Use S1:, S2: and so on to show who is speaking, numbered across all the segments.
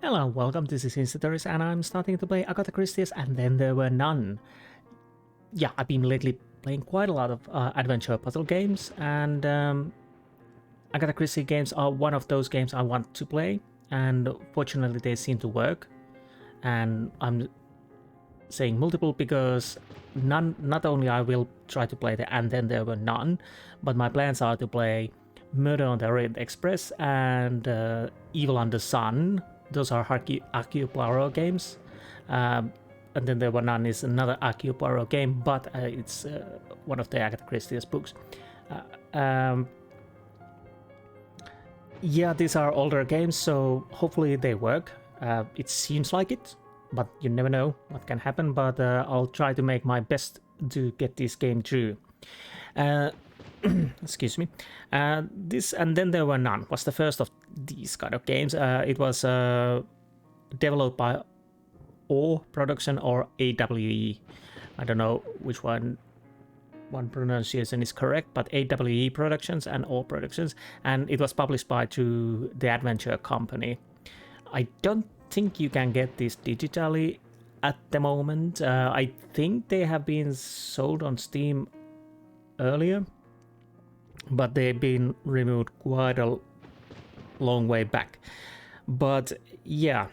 S1: Hello, welcome, this is Insti, and I'm starting to play Agatha Christie's And Then There Were None. Yeah, I've been lately playing quite a lot of adventure puzzle games, and Agatha Christie games are one of those games I want to play, and fortunately they seem to work. And I'm saying multiple because not only I will try to play the And Then There Were None, but my plans are to play Murder on the Orient Express and Evil Under Sun. Those are Hercule Poirot games. And then There Were None is another Hercule Poirot game, but it's one of the Agatha Christie's books. Yeah, these are older games, so hopefully they work. It seems like it, but you never know what can happen. But I'll try to make my best to get this game through. Excuse me. This And Then There Were None was the first of these kind of games. It was developed by O Production or AWE. I don't know which one pronunciation is correct, but AWE Productions and O Productions, and it was published by the Adventure Company. I don't think you can get this digitally at the moment. I think they have been sold on Steam earlier, but they've been removed quite a long way back. But yeah,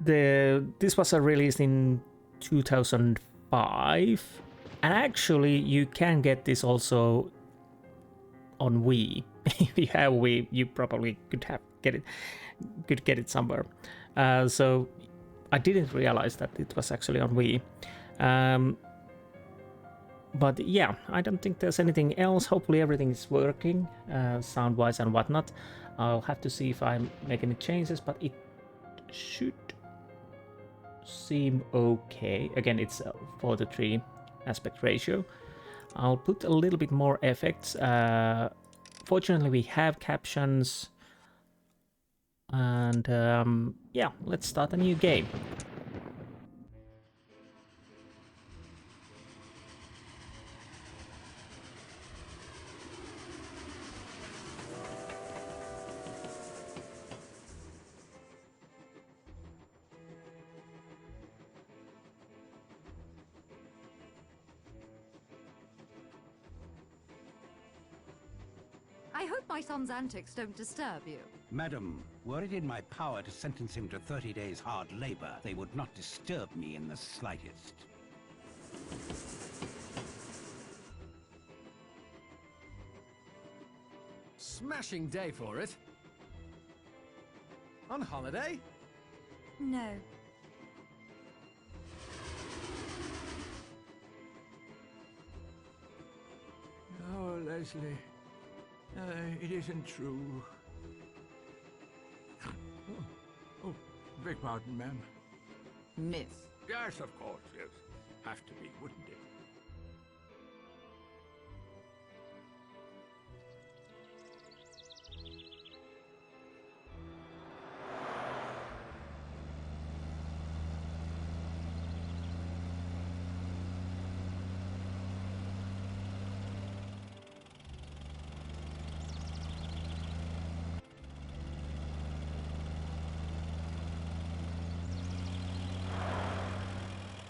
S1: this was released in 2005, and actually you can get this also on Wii. If you have Wii, you probably could get it somewhere. So I didn't realize that it was actually on Wii. But yeah, I don't think there's anything else. Hopefully everything is working sound-wise and whatnot. I'll have to see if I make any changes, but it should seem okay. Again, it's 4:3 aspect ratio. I'll put a little bit more effects. Fortunately, we have captions. And yeah, let's start a new game.
S2: I hope my son's antics don't disturb you.
S3: Madam, were it in my power to sentence him to 30 days hard labor, they would not disturb me in the slightest.
S4: Smashing day for it. On holiday?
S2: No.
S4: Oh, Leslie. It isn't true. Oh, beg pardon, ma'am.
S2: Miss.
S4: Yes, of course, yes. Have to be, wouldn't it?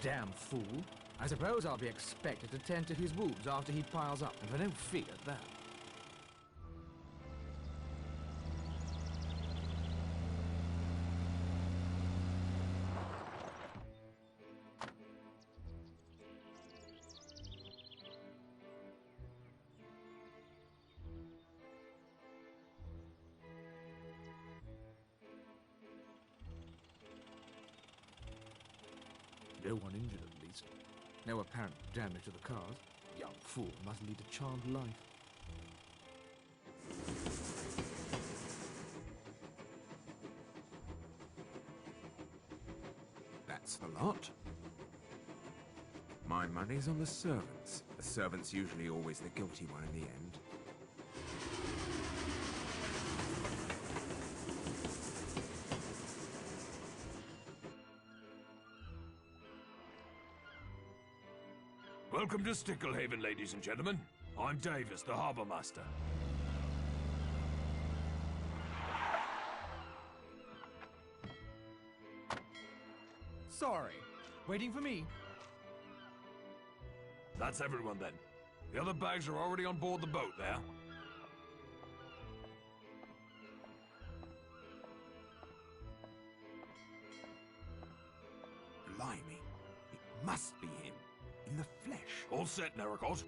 S4: Damn fool. I suppose I'll be expected to tend to his wounds after he piles up, if I don't feel that. No one injured, at least. No apparent damage to the cars. Young fool must lead a charmed life.
S5: That's the lot. My money's on the servants. The servant's usually always the guilty one in the end.
S6: Welcome to Sticklehaven, ladies and gentlemen. I'm Davis, the harbour master.
S7: Sorry. Waiting for me.
S6: That's everyone then. The other bags are already on board the boat there.
S5: Blimey. It must be him. In the flesh.
S6: All set, Naracot?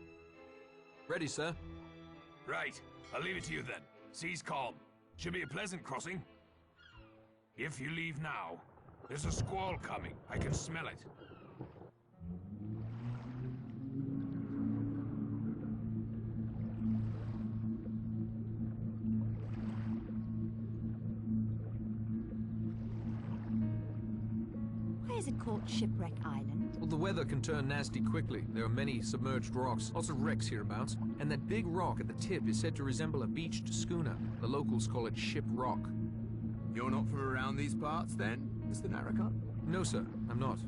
S4: Ready, sir.
S6: Right. I'll leave it to you then. Sea's calm. Should be a pleasant crossing. If you leave now, there's a squall coming. I can smell it.
S8: Why is it called Shipwreck Island?
S4: Well, the weather can turn nasty quickly. There are many submerged rocks, lots of wrecks hereabouts, and that big rock at the tip is said to resemble a beached schooner. The locals call it Ship Rock.
S5: You're not from around these parts, then, Mr. Narracott?
S4: No, sir, I'm not.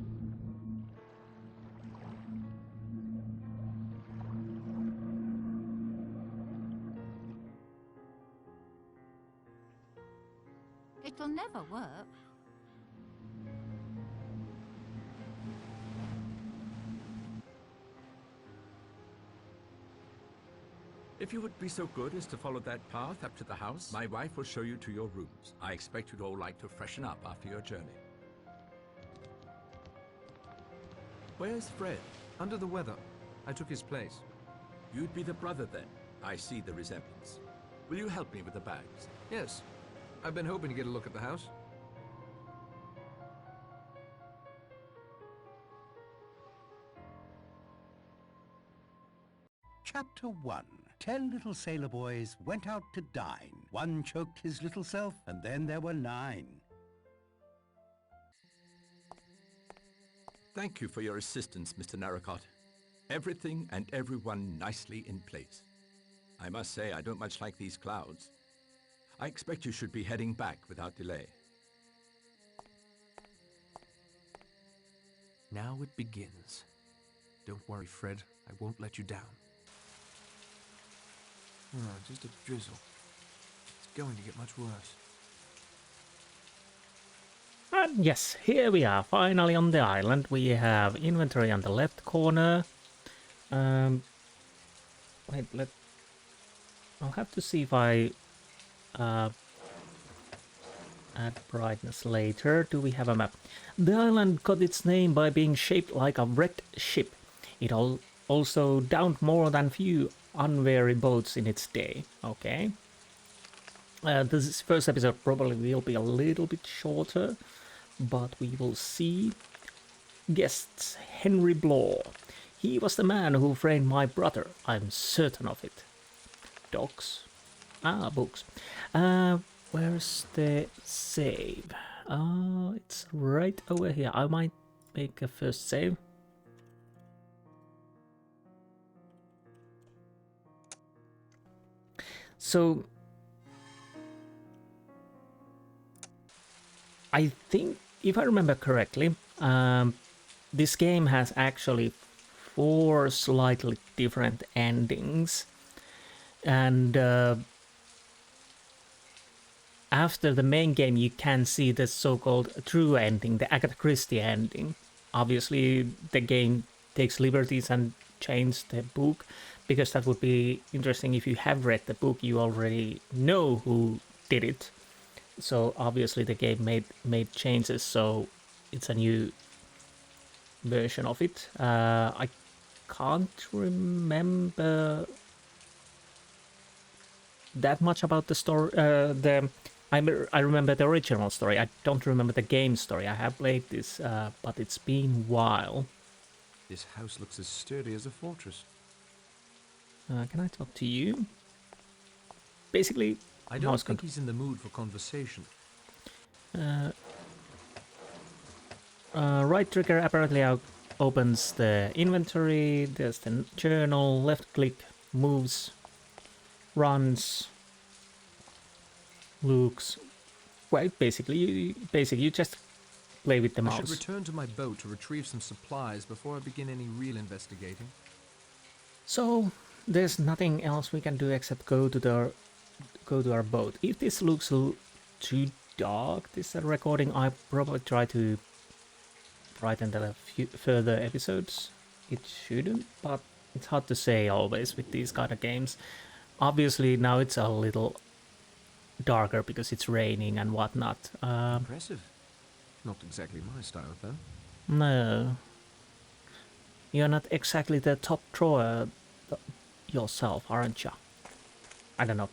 S2: It'll never work.
S9: If you would be so good as to follow that path up to the house, my wife will show you to your rooms. I expect you'd all like to freshen up after your journey. Where's Fred?
S4: Under the weather. I took his place.
S9: You'd be the brother then. I see the resemblance. Will you help me with the bags?
S4: Yes. I've been hoping to get a look at the house.
S10: Chapter 1. 10 little sailor boys went out to dine. One choked his little self, and then there were 9.
S9: Thank you for your assistance, Mr. Narracott. Everything and everyone nicely in place. I must say I don't much like these clouds. I expect you should be heading back without delay.
S4: Now it begins. Don't worry, Fred. I won't let you down. Oh, just a drizzle. It's going to get much worse.
S1: And yes, here we are, finally on the island. We have inventory on the left corner. Wait, I'll have to see if I add brightness later. Do we have a map? The island got its name by being shaped like a wrecked ship. It also downed more than few unwary boats in its day. Okay. This first episode probably will be a little bit shorter, but we will see. Guests: Henry Blaw. He was the man who framed my brother. I'm certain of it. Docs. Books. Where's the save? It's right over here. I might make a first save. So I think, if I remember correctly, this game has actually 4 slightly different endings, and after the main game you can see the so-called true ending, the Agatha Christie ending. Obviously the game takes liberties and changes the book, because that would be interesting. If you have read the book, you already know who did it. So obviously the game made changes, so it's a new version of it. I can't remember that much about the story. I remember the original story. I don't remember the game story. I have played this, but it's been a while.
S4: This house looks as sturdy as a fortress.
S1: Can I talk to you? Basically,
S4: I don't think he's in the mood for conversation.
S1: Right trigger apparently opens the inventory. There's the journal. Left click moves, runs, looks. Well, basically you just play with the mouse.
S4: I should return to my boat to retrieve some supplies before I begin any real investigating.
S1: So there's nothing else we can do except go to our boat. If this looks too dark, this recording, I probably try to brighten the further episodes. It shouldn't, but it's hard to say always with these kind of games. Obviously now it's a little darker because it's raining and whatnot.
S4: Impressive. Not exactly my style, though.
S1: No. You're not exactly the top drawer yourself, aren't you? I don't know.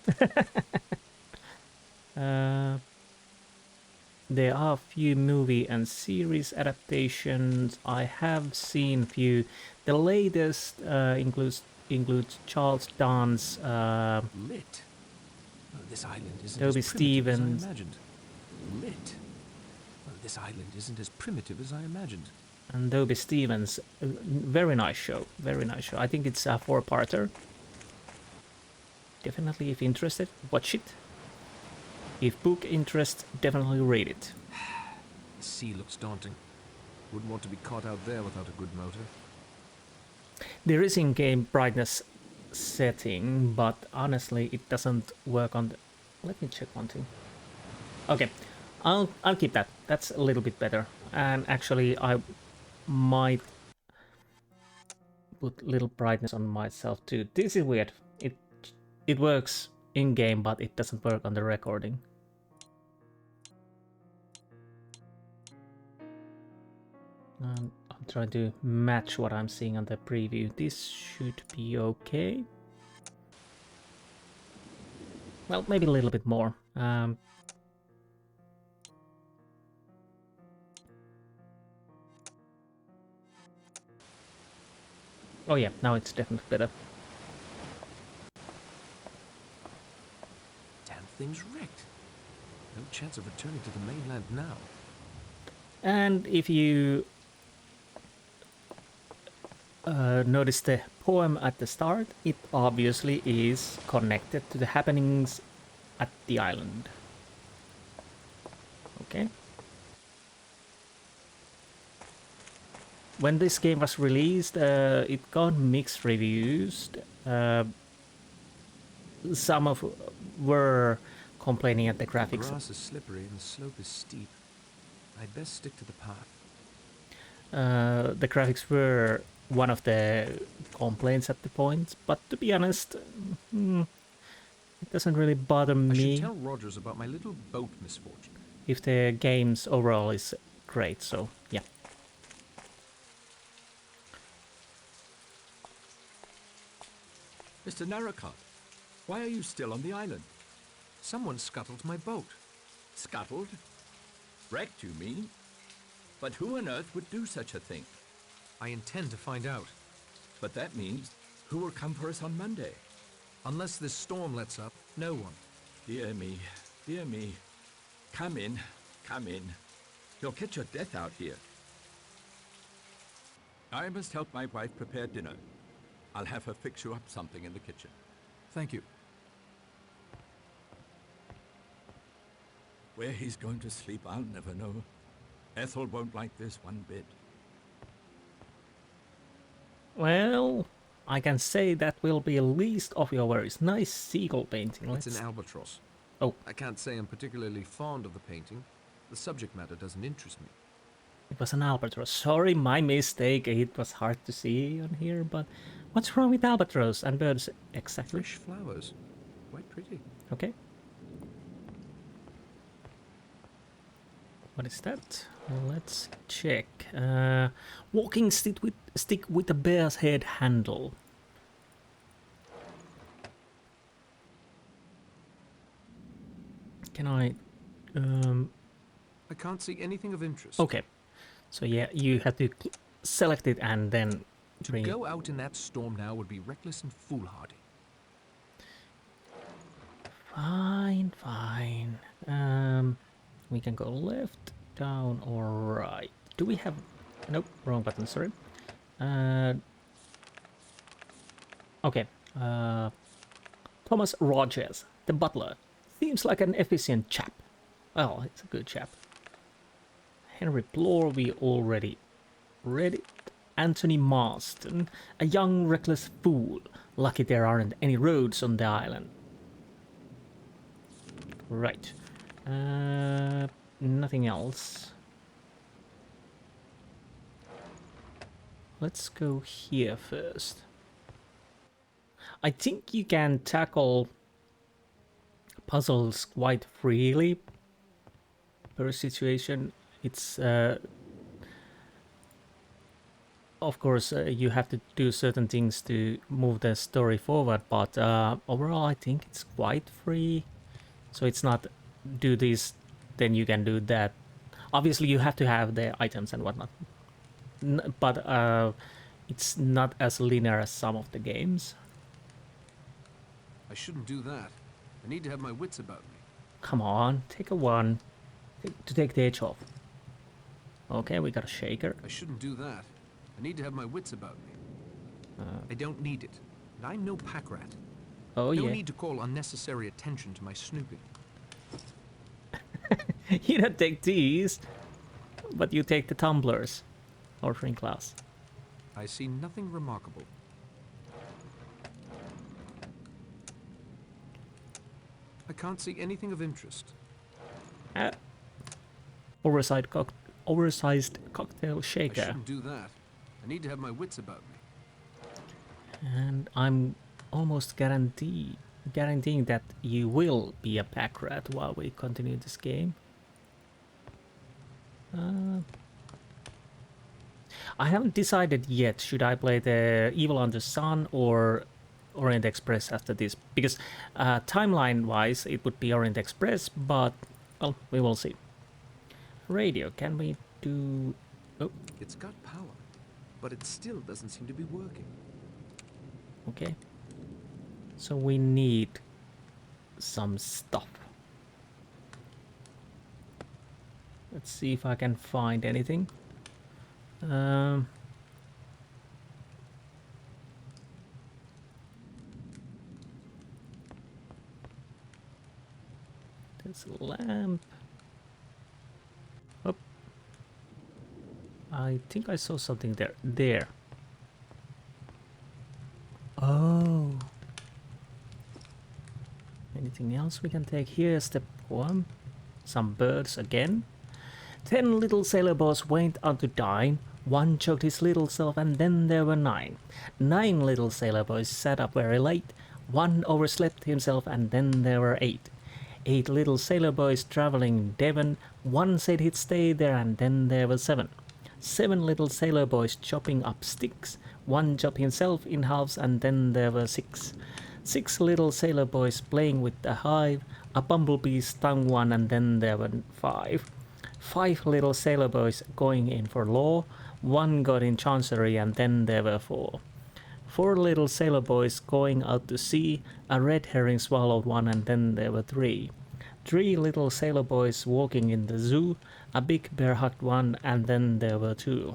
S1: There are a few movie and series adaptations. I have seen few. The latest includes Charles Dunn's
S4: Lit. Oh, this island isn't
S1: Toby
S4: as primitive as I
S1: Stevens.
S4: imagined. Lit. Oh, this island isn't as primitive as I imagined.
S1: and Toby Stevens. Very nice show. Very nice show. I think it's a 4-parter. Definitely, if interested, watch it. If book interest, definitely read it.
S4: The sea looks daunting. Wouldn't want to be caught out there without a good motor.
S1: There is in-game brightness setting, but honestly, it doesn't work on the... Let me check one thing. Okay, I'll keep that. That's a little bit better. And actually, I might put little brightness on myself too. This is weird. It works in-game, but it doesn't work on the recording. I'm trying to match what I'm seeing on the preview. This should be okay. Well, maybe a little bit more. Oh yeah, now it's definitely better.
S4: Damn thing's wrecked. No chance of returning to the mainland now.
S1: And if you notice the poem at the start, it obviously is connected to the happenings at the island. Okay. When this game was released, it got mixed reviews. Some of were complaining at the graphics.
S4: The grass is slippery and the slope is steep. I'd best stick to the path.
S1: The graphics were one of the complaints at the point, but to be honest, it doesn't really bother
S4: I
S1: me
S4: should tell Rogers about my little boat misfortune.
S1: if the game's overall is great, so yeah.
S9: Mr. Narracott, why are you still on the island?
S4: Someone scuttled my boat.
S9: Scuttled? Wrecked, you mean? But who on earth would do such a thing?
S4: I intend to find out.
S9: But that means who will come for us on Monday?
S4: Unless this storm lets up, no one.
S9: Dear me, dear me. Come in, come in. You'll catch your death out here. I must help my wife prepare dinner. I'll have her fix you up something in the kitchen.
S4: Thank you.
S9: Where he's going to sleep, I'll never know. Ethel won't like this one bit.
S1: Well, I can say that will be least of your worries. Nice seagull painting.
S4: It's an albatross.
S1: Oh.
S4: I can't say I'm particularly fond of the painting. The subject matter doesn't interest me.
S1: It was an albatross. Sorry, my mistake. It was hard to see on here, but what's wrong with albatross and birds exactly?
S4: Fresh flowers. Quite pretty.
S1: Okay. What is that? Let's check. Walking stick with a bear's head handle. Can I?
S4: I can't see anything of interest.
S1: Okay. So yeah, you have to select it and then
S4: To
S1: bring it.
S4: go out in that storm now would be reckless and foolhardy.
S1: Fine, fine. We can go left, down, or right. Do we have... Nope, wrong button, sorry. Okay. Thomas Rogers, the butler. Seems like an efficient chap. Well, it's a good chap. Henry Blore, we already read it. Anthony Marston, a young reckless fool. Lucky there aren't any roads on the island. Right. Nothing else. let's go here first. I think you can tackle puzzles quite freely per situation. It's of course you have to do certain things to move the story forward, but overall I think it's quite free. So it's not do this, then you can do that. Obviously you have to have the items and whatnot, but it's not as linear as some of the games.
S4: I shouldn't do that. I need to have my wits about me.
S1: Come on, take a one to take the edge off. Okay, we got a shaker.
S4: I shouldn't do that. I need to have my wits about me. I don't need it. And I'm no pack rat.
S1: Oh
S4: no
S1: yeah.
S4: need to call unnecessary attention to my snooping.
S1: You don't take these, but you take the tumblers. Ordering class.
S4: I see nothing remarkable. I can't see anything of interest.
S1: Oversized cocktail shaker.
S4: I shouldn't do that. I need to have my wits about me.
S1: And I'm almost guaranteeing that you will be a pack rat while we continue this game. I haven't decided yet, should I play the Evil Under Sun or Orient Express after this, because timeline wise it would be Orient Express, but well, we will see. Radio, can we do... Oh,
S4: it's got power, but it still doesn't seem to be working.
S1: Okay, so we need some stuff. Let's see if I can find anything. There's a lamp. Oh, I think I saw something there. There. Oh. Anything else we can take? Here's the poem. Some birds again. 10 little sailor boys went out to dine. One choked his little self, and then there were 9. 9 little sailor boys sat up very late. One overslept himself, and then there were 8. 8 little sailor boys traveling in Devon. One said he'd stay there, and then there were 7. 7 little sailor boys chopping up sticks. One chopped himself in halves, and then there were 6. 6 little sailor boys playing with a hive. A bumblebee stung one, and then there were 5. 5 little sailor boys going in for law. One got in chancery, and then there were 4. 4 little sailor boys going out to sea. A red herring swallowed one, and then there were 3. 3 little sailor boys walking in the zoo. A big bear hugged one, and then there were 2.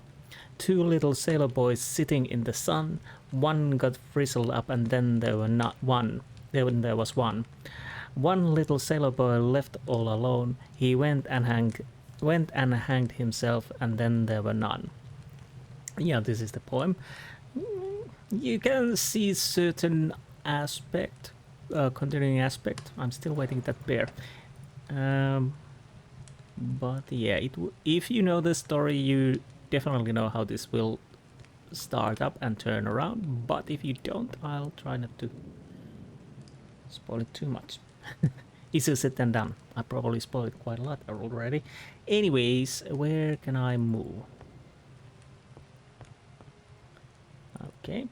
S1: 2 little sailor boys sitting in the sun. One got frizzled up, and then there were not one. There was 1. 1 little sailor boy left all alone. He went and hanged himself, and then there were none. Yeah, this is the poem. You can see certain aspect, continuing aspect. I'm still waiting that bear. But yeah, if you know the story, you definitely know how this will start up and turn around. But if you don't, I'll try not to spoil it too much. Easier said than done. I probably spoiled it quite a lot already. Anyways, where can I move? Okay.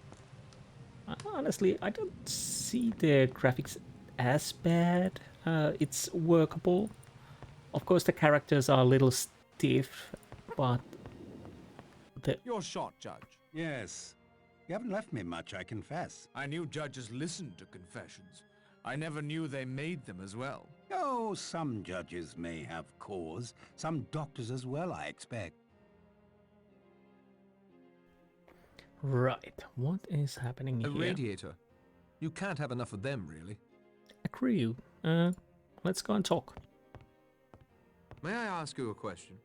S1: Honestly, I don't see the graphics as bad. It's workable. Of course, the characters are a little stiff, but
S7: Your shot, Judge.
S10: Yes. You haven't left me much, I confess.
S6: I knew judges listened to confessions. I never knew they made them as well.
S10: Oh, some judges may have cause. Some doctors as well, I expect.
S1: Right, what is happening
S4: A
S1: here?
S4: radiator. You can't have enough of them, really.
S1: A crew. Let's go and talk.
S4: May I ask you a question?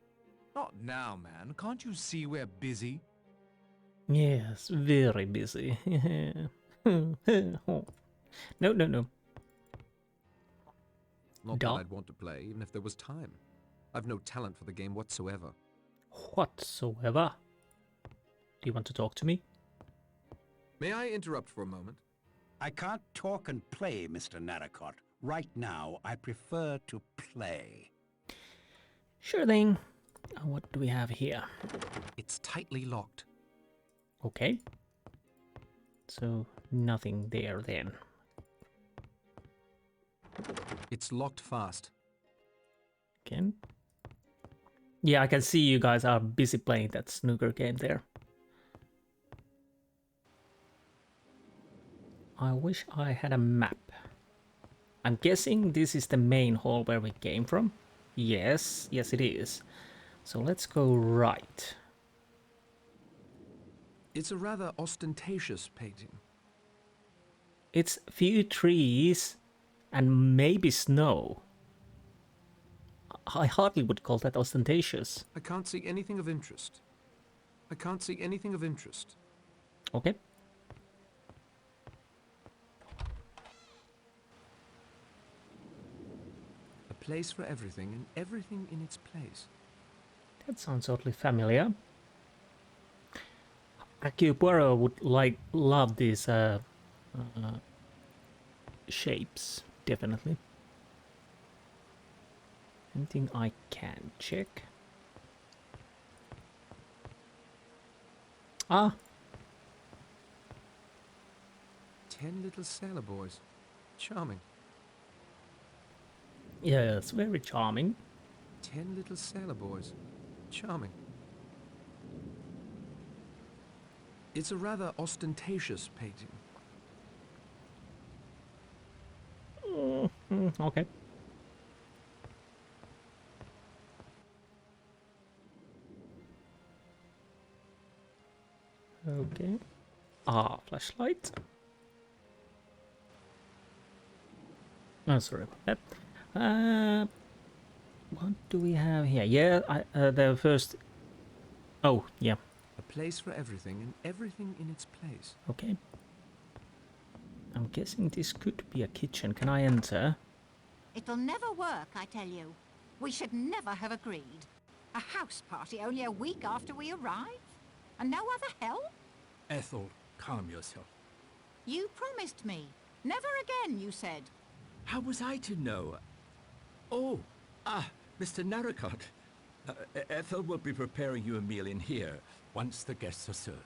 S7: Not now, man. Can't you see we're busy?
S1: Yes, very busy. No.
S4: Not
S1: Duh.
S4: that I'd want to play, even if there was time. I've no talent for the game whatsoever.
S1: Whatsoever. Do you want to talk to me?
S4: May I interrupt for a moment?
S10: I can't talk and play, Mr. Narracott. Right now, I prefer to play.
S1: Sure thing. What do we have here?
S7: It's tightly locked.
S1: Okay. So, nothing there then.
S7: It's locked fast.
S1: Again. Yeah, I can see you guys are busy playing that snooker game there. I wish I had a map. I'm guessing this is the main hall where we came from. Yes, yes it is. So let's go right.
S4: It's a rather ostentatious painting.
S1: It's few trees and maybe snow. I hardly would call that ostentatious.
S4: I can't see anything of interest. I can't see anything of interest.
S1: Okay.
S4: A place for everything and everything in its place.
S1: That sounds oddly familiar. Akio would love these shapes, definitely. Anything I can check? Ah,
S4: 10 little sailor boys. Charming.
S1: yes, very charming.
S4: 10 little sailor boys. Charming. It's a rather ostentatious painting.
S1: Okay. Okay. Ah, flashlight. Oh, sorry about that. What do we have here? Yeah, the first. Oh, yeah.
S4: A place for everything and everything in its place.
S1: Okay. I'm guessing this could be a kitchen. Can I enter?
S8: It'll never work, I tell you. We should never have agreed. A house party only a week after we arrive? And no other help?
S9: Ethel, calm yourself.
S8: You promised me. Never again, you said.
S9: How was I to know? Oh, Mr. Narracott. Ethel will be preparing you a meal in here once the guests are served.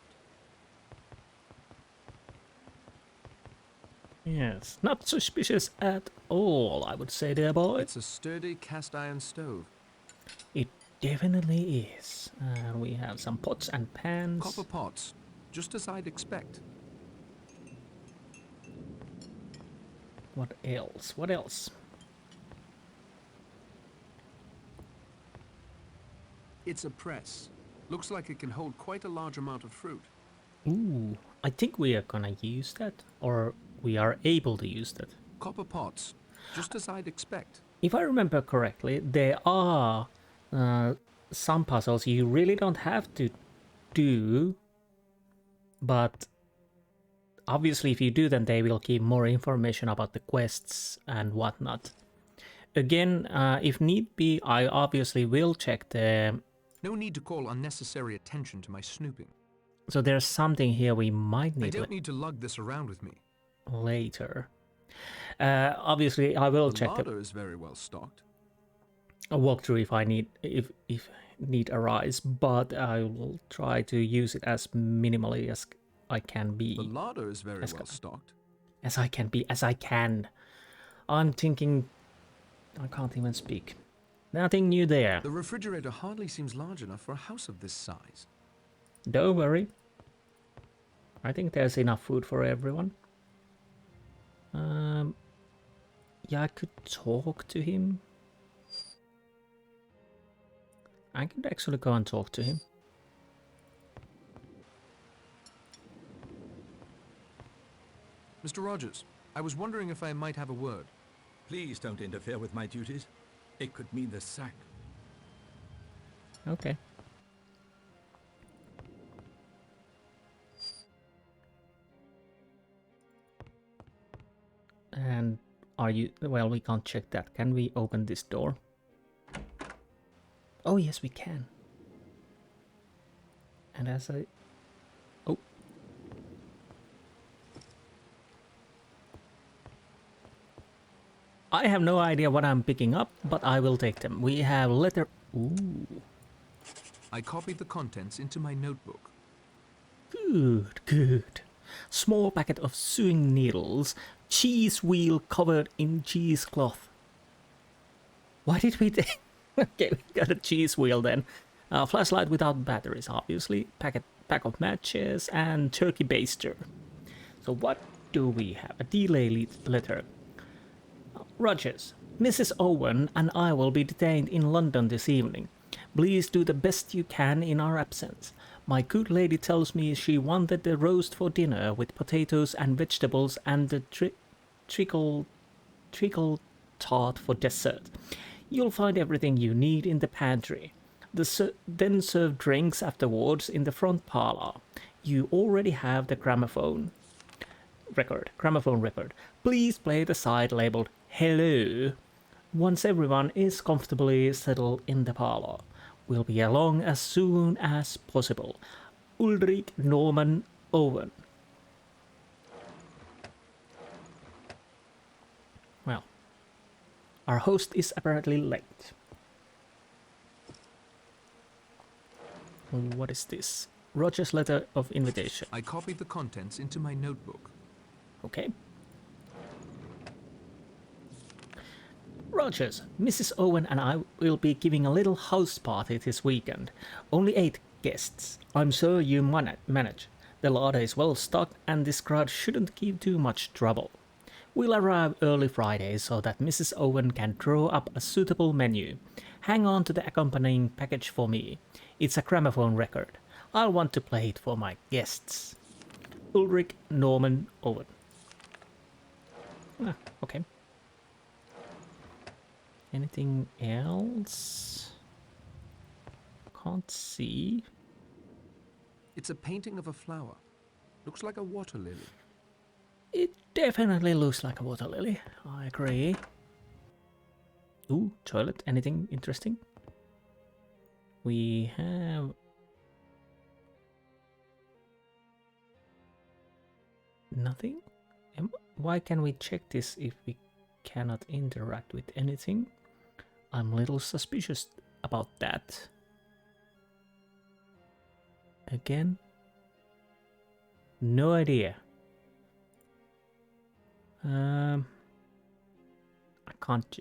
S1: Yes, not suspicious at all, I would say there, boy.
S4: It's a sturdy cast iron stove.
S1: It definitely is. We have some pots and pans.
S4: Copper pots, just as I'd expect.
S1: What else? What else?
S4: It's a press. Looks like it can hold quite a large amount of fruit.
S1: Ooh, I think we are gonna use that, or we are able to use that.
S4: Copper pots, just as I'd expect.
S1: If I remember correctly, there are some puzzles you really don't have to do, but obviously if you do them, they will give more information about the quests and whatnot. Again, if need be, I obviously will check the...
S4: No need to call unnecessary attention to my snooping.
S1: So there's something here we might need
S4: I don't need to lug this around with me.
S1: later. Obviously, I will check
S4: the larder is very well stocked.
S1: a walkthrough if need arise, but I will try to use it as minimally as I can be.
S4: The larder is very well stocked.
S1: As I can be, as I can. I'm thinking... I can't even speak. Nothing new there.
S4: The refrigerator hardly seems large enough for a house of this size.
S1: Don't worry. I think there's enough food for everyone. Yeah, I could talk to him. I could actually go and talk to him.
S4: Mr. Rogers, I was wondering if I might have a word.
S9: Please don't interfere with my duties. It could mean the sack.
S1: Okay. And are you... Well, we can't check that. Can we open this door? Oh, yes, we can. And as I I have no idea what I'm picking up, but I will take them. We have letter... Ooh.
S4: I copied the contents into my notebook.
S1: Good, good. Small packet of sewing needles, cheese wheel covered in cheesecloth. Why did we take... Okay, we got a cheese wheel then. Flashlight without batteries, obviously. Pack of matches and turkey baster. So what do we have? A delay letter. Rogers, Mrs. Owen and I will be detained in London this evening. Please do the best you can in our absence. My good lady tells me she wanted the roast for dinner with potatoes and vegetables and the treacle tart for dessert. You'll find everything you need in the pantry. Then serve drinks afterwards in the front parlour. You already have the gramophone record. Please play the side labelled Hello. Once everyone is comfortably settled in the parlour. We'll be along as soon as possible. Ulrich Norman Owen. Well, our host is apparently late. What is this? Roger's letter of invitation.
S4: I copied the contents into my notebook.
S1: Okay. Rogers, Mrs. Owen and I will be giving a little house party this weekend. Only 8 guests. I'm sure you manage. The larder is well stocked and this crowd shouldn't give too much trouble. We'll arrive early Friday so that Mrs. Owen can draw up a suitable menu. Hang on to the accompanying package for me. It's a gramophone record. I'll want to play it for my guests. Ulrich Norman Owen. Okay. Anything else? Can't see.
S4: It's a painting of a flower. Looks like a water lily.
S1: It definitely looks like a water lily. I agree. Ooh, toilet. Anything interesting? We have... Nothing? Why can we check this if we cannot interact with anything? I'm a little suspicious about that. Again? No idea. I can't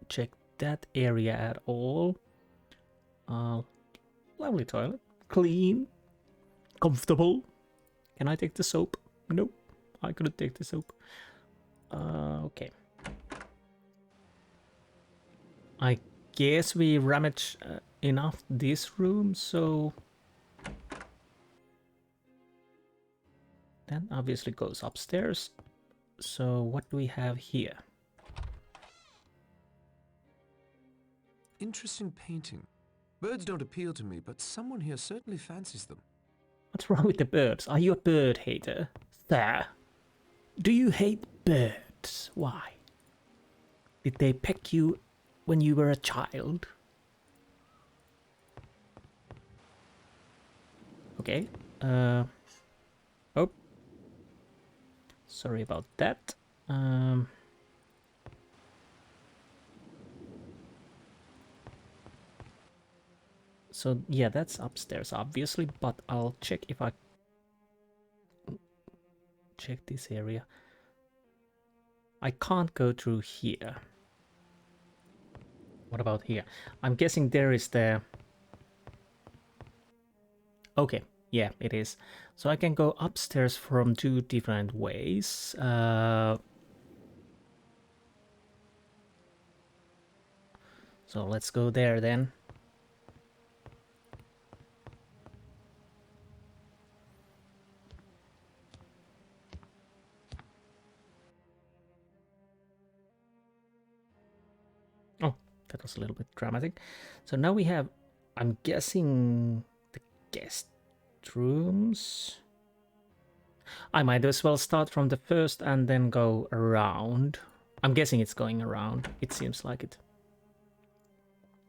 S1: check that area at all. Lovely toilet. Clean. Comfortable. Can I take the soap? Nope. I couldn't take the soap. Okay. I guess we rummage enough this room, so... That obviously goes upstairs. So what do we have here?
S4: Interesting painting. Birds don't appeal to me, but someone here certainly fancies them.
S1: What's wrong with the birds? Are you a bird hater? Sir, do you hate birds? Why? Did they peck you when you were a child? Okay. Oh. Sorry about that. So yeah, that's upstairs obviously, but I'll check if I check this area. I can't go through here. What about here? I'm guessing there is the... Okay, yeah, it is. So I can go upstairs from 2 different ways. So let's go there then. Oh, that was a little bit dramatic. So now we have, I'm guessing, the guest rooms. I might as well start from the first and then go around. I'm guessing it's going around. It seems like it.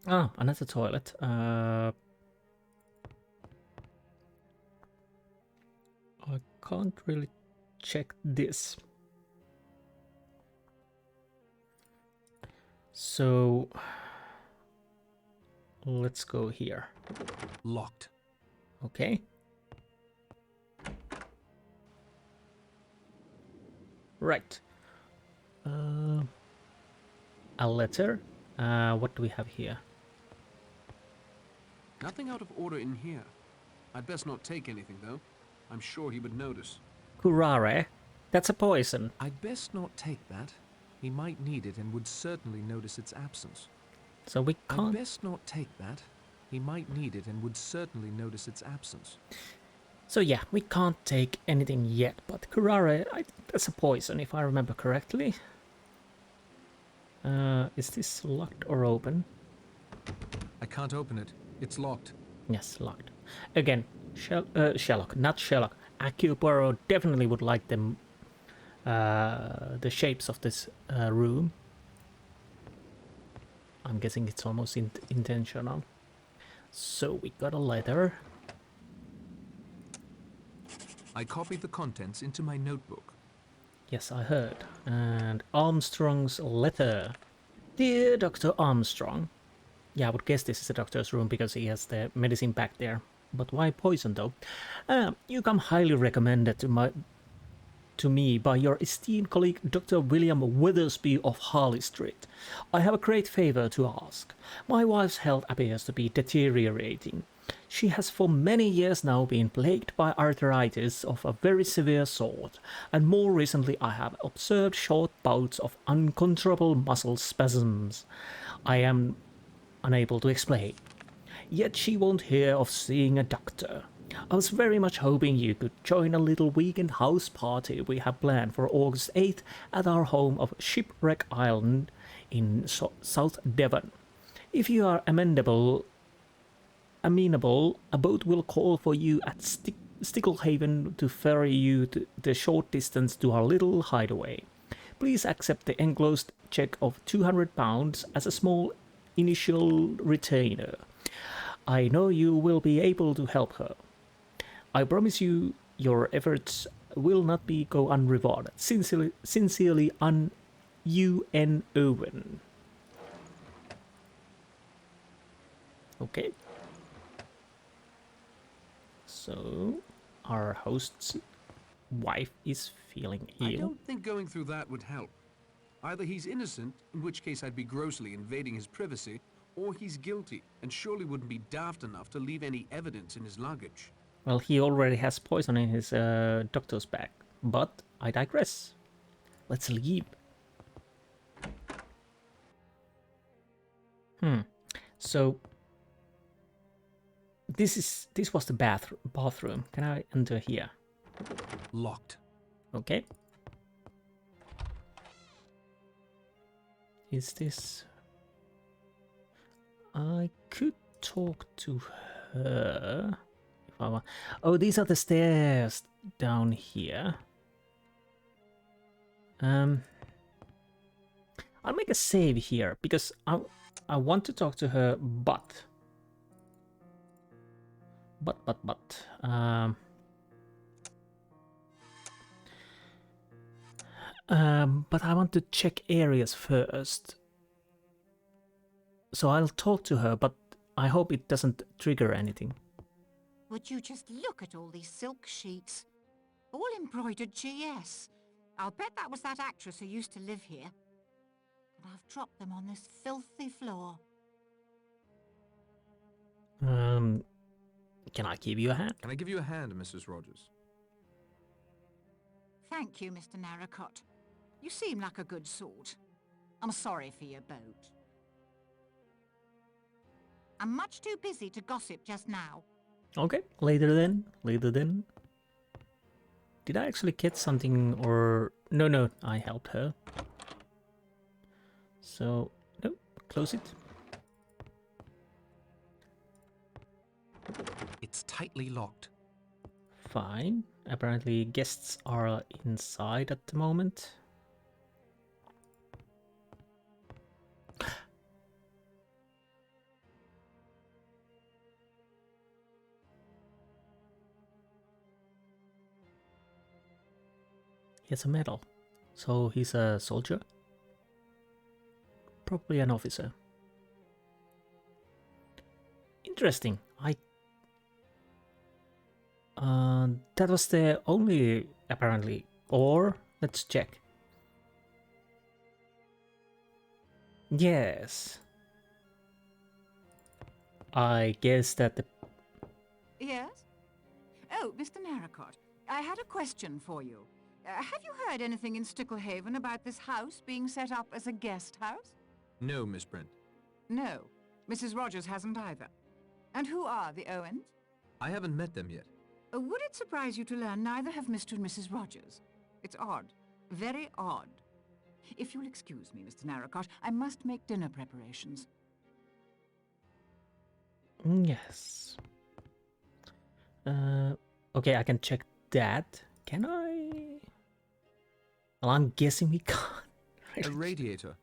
S1: Ah, another toilet. I can't really check this. So let's go here.
S7: Locked.
S1: Okay. Right. A letter. What do we have here?
S4: Nothing out of order in here. I'd best not take anything, though. I'm sure he would notice.
S1: Curare? That's a poison.
S4: I'd best not take that. He might need it and would certainly notice its absence.
S1: So we can't...
S4: I'd best not take that. He might need it and would certainly notice its absence.
S1: So yeah, we can't take anything yet, but curare, that's a poison if I remember correctly. Is this locked or open?
S4: I can't open it. It's locked.
S1: Yes, locked. Again, Sherlock, not Sherlock. Akio Poirot definitely would like them, the shapes of this room. I'm guessing it's almost intentional. So we got a letter.
S4: I copied the contents into my notebook.
S1: Yes, I heard. And Armstrong's letter. Dear Dr. Armstrong. Yeah, I would guess this is the doctor's room because he has the medicine back there. But why poison though? You come highly recommended to me by your esteemed colleague Dr. William Withersby of Harley Street. I have a great favour to ask. My wife's health appears to be deteriorating. She has for many years now been plagued by arthritis of a very severe sort, and more recently I have observed short bouts of uncontrollable muscle spasms. I am unable to explain. Yet she won't hear of seeing a doctor. I was very much hoping you could join a little weekend house party we have planned for August 8th at our home of Shipwreck Island in South Devon. If you are amenable, a boat will call for you at Sticklehaven to ferry you the short distance to our little hideaway. Please accept the enclosed cheque of £200 as a small initial retainer. I know you will be able to help her. I promise you your efforts will not go unrewarded. Sincerely, U.N. Owen. Okay. So, our host's wife is feeling ill.
S4: I don't think going through that would help. Either he's innocent, in which case I'd be grossly invading his privacy, or he's guilty, and surely wouldn't be daft enough to leave any evidence in his luggage.
S1: Well, he already has poison in his doctor's bag, but I digress. Let's leave. So this was the bathroom. Can I enter here?
S7: Locked.
S1: Okay. Is this... I could talk to her if I want. Oh, these are the stairs down here. I'll make a save here because I want to talk to her, but I want to check areas first. So I'll talk to her, but I hope it doesn't trigger anything.
S8: Would you just look at all these silk sheets? All embroidered GS. I'll bet that was that actress who used to live here. And I've dropped them on this filthy floor.
S1: Can I give you a hand?
S4: Can I give you a hand, Mrs. Rogers?
S8: Thank you, Mr. Narracott. You seem like a good sort. I'm sorry for your boat. I'm much too busy to gossip just now.
S1: Okay, later then. Did I actually get something or... No, I helped her. So, no, close it.
S7: It's tightly locked.
S1: Fine. Apparently guests are inside at the moment. He has a medal. So he's a soldier? probably an officer. Interesting. That was the only, apparently. Or, let's check. Yes. I guess that the...
S8: Yes? Oh, Mr. Narracott, I had a question for you. Have you heard anything in Sticklehaven about this house being set up as a guest house?
S4: No, Miss Brent.
S8: No. Mrs. Rogers hasn't either. And who are the Owens?
S4: I haven't met them yet.
S8: Would it surprise you to learn neither have Mr. and Mrs. Rogers? It's odd. Very odd. If you'll excuse me, Mr. Narracott, I must make dinner preparations.
S1: Yes. Okay, I can check that. Can I? Well, I'm guessing we can't.
S4: A radiator.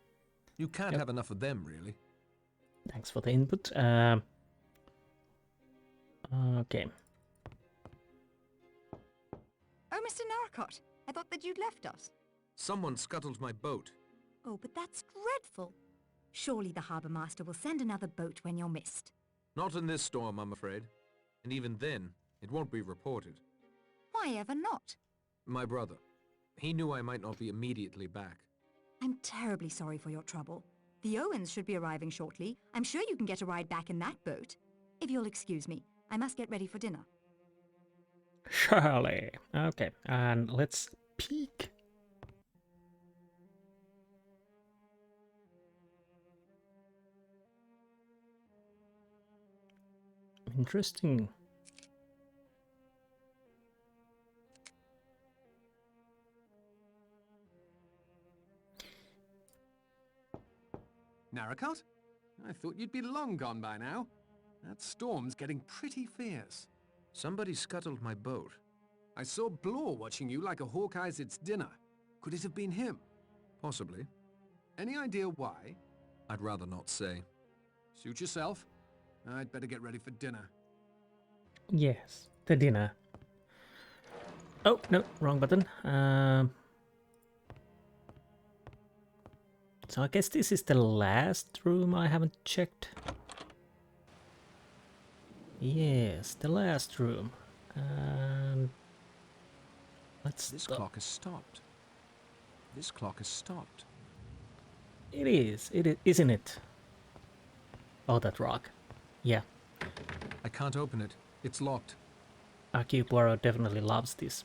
S4: You can't have enough of them, really.
S1: Thanks for the input. Okay.
S2: Oh, Mr. Narracott, I thought that you'd left us.
S4: Someone scuttled my boat.
S11: Oh, but that's dreadful. Surely the harbour master will send another boat when you're missed.
S4: Not in this storm, I'm afraid. And even then, it won't be reported.
S11: Why ever not?
S4: My brother. He knew I might not be immediately back.
S11: I'm terribly sorry for your trouble. The Owens should be arriving shortly. I'm sure you can get a ride back in that boat. If you'll excuse me, I must get ready for dinner.
S1: Surely. Okay, and let's peek. Interesting.
S7: Narracott? I thought you'd be long gone by now. That storm's getting pretty fierce.
S4: Somebody scuttled my boat.
S7: I saw Blore watching you like a hawk eyes its dinner. Could it have been him?
S4: Possibly.
S7: Any idea why?
S4: I'd rather not say.
S7: Suit yourself. I'd better get ready for dinner.
S1: Yes, the dinner. Oh, no, wrong button. So I guess this is the last room I haven't checked. Yes, the last room. Let's
S4: This
S1: stop.
S4: clock has stopped. This clock has stopped.
S1: It is, isn't it? Oh, that rock. Yeah,
S4: I can't open it. It's locked.
S1: Hercule Poirot definitely loves this.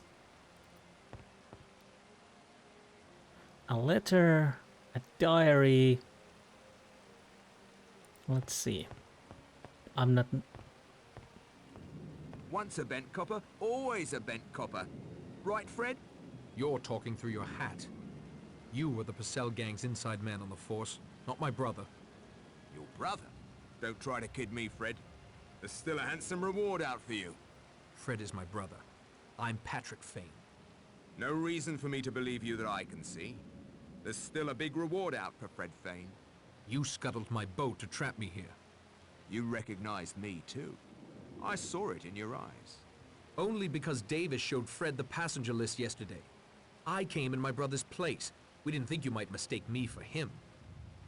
S1: A letter, a diary. Let's see. I'm not...
S5: Once a bent copper, always a bent copper. Right, Fred?
S4: You're talking through your hat. You were the Purcell gang's inside man on the force, not my brother.
S5: Your brother? Don't try to kid me, Fred. There's still a handsome reward out for you.
S4: Fred is my brother. I'm Patrick Fane.
S5: No reason for me to believe you that I can see. There's still a big reward out for Fred Fane.
S4: You scuttled my boat to trap me here.
S5: You recognized me, too. I saw it in your eyes.
S4: Only because Davis showed Fred the passenger list yesterday. I came in my brother's place. We didn't think you might mistake me for him.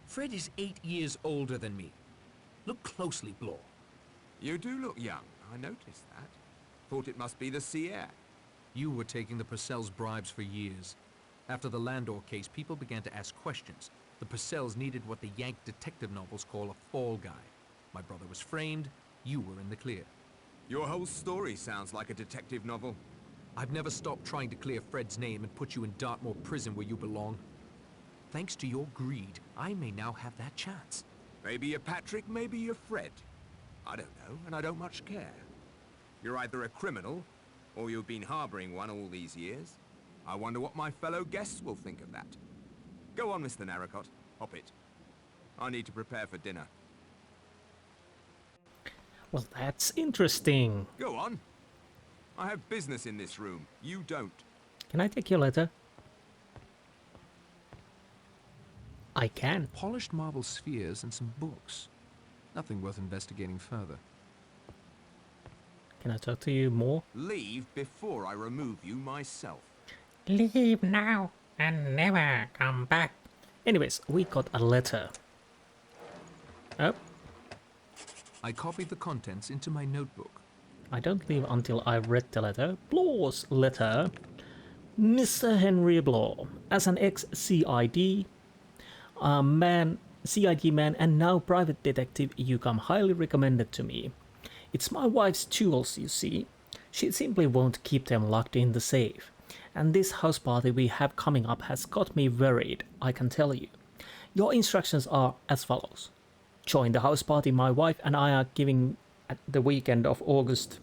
S4: Fred is 8 years older than me. Look closely, Blore.
S5: You do look young. I noticed that. Thought it must be the sea air.
S4: You were taking the Purcells' bribes for years. After the Landor case, people began to ask questions. The Purcells needed what the Yank detective novels call a fall guy. My brother was framed. You were in the clear.
S5: Your whole story sounds like a detective novel.
S4: I've never stopped trying to clear Fred's name and put you in Dartmoor prison where you belong. Thanks to your greed, I may now have that chance.
S5: Maybe you're Patrick, maybe you're Fred. I don't know, and I don't much care. You're either a criminal, or you've been harboring one all these years. I wonder what my fellow guests will think of that. Go on, Mr. Narracott. Hop it. I need to prepare for dinner.
S1: Well, that's interesting.
S5: Go on. I have business in this room. You don't.
S1: Can I take your letter? I can.
S4: Polished marble spheres and some books. Nothing worth investigating further.
S1: Can I talk to you more?
S5: Leave before I remove you myself.
S1: Leave now and never come back. Anyways, we got a letter. Oh,
S4: I copied the contents into my notebook.
S1: I don't leave until I've read the letter. Blaw's letter. Mr. Henry Blaw, as an ex-CID man, CID man and now private detective, you come highly recommended to me. It's my wife's jewels, you see. She simply won't keep them locked in the safe. And this house party we have coming up has got me worried, I can tell you. Your instructions are as follows. Join the house party my wife and I are giving at the weekend of August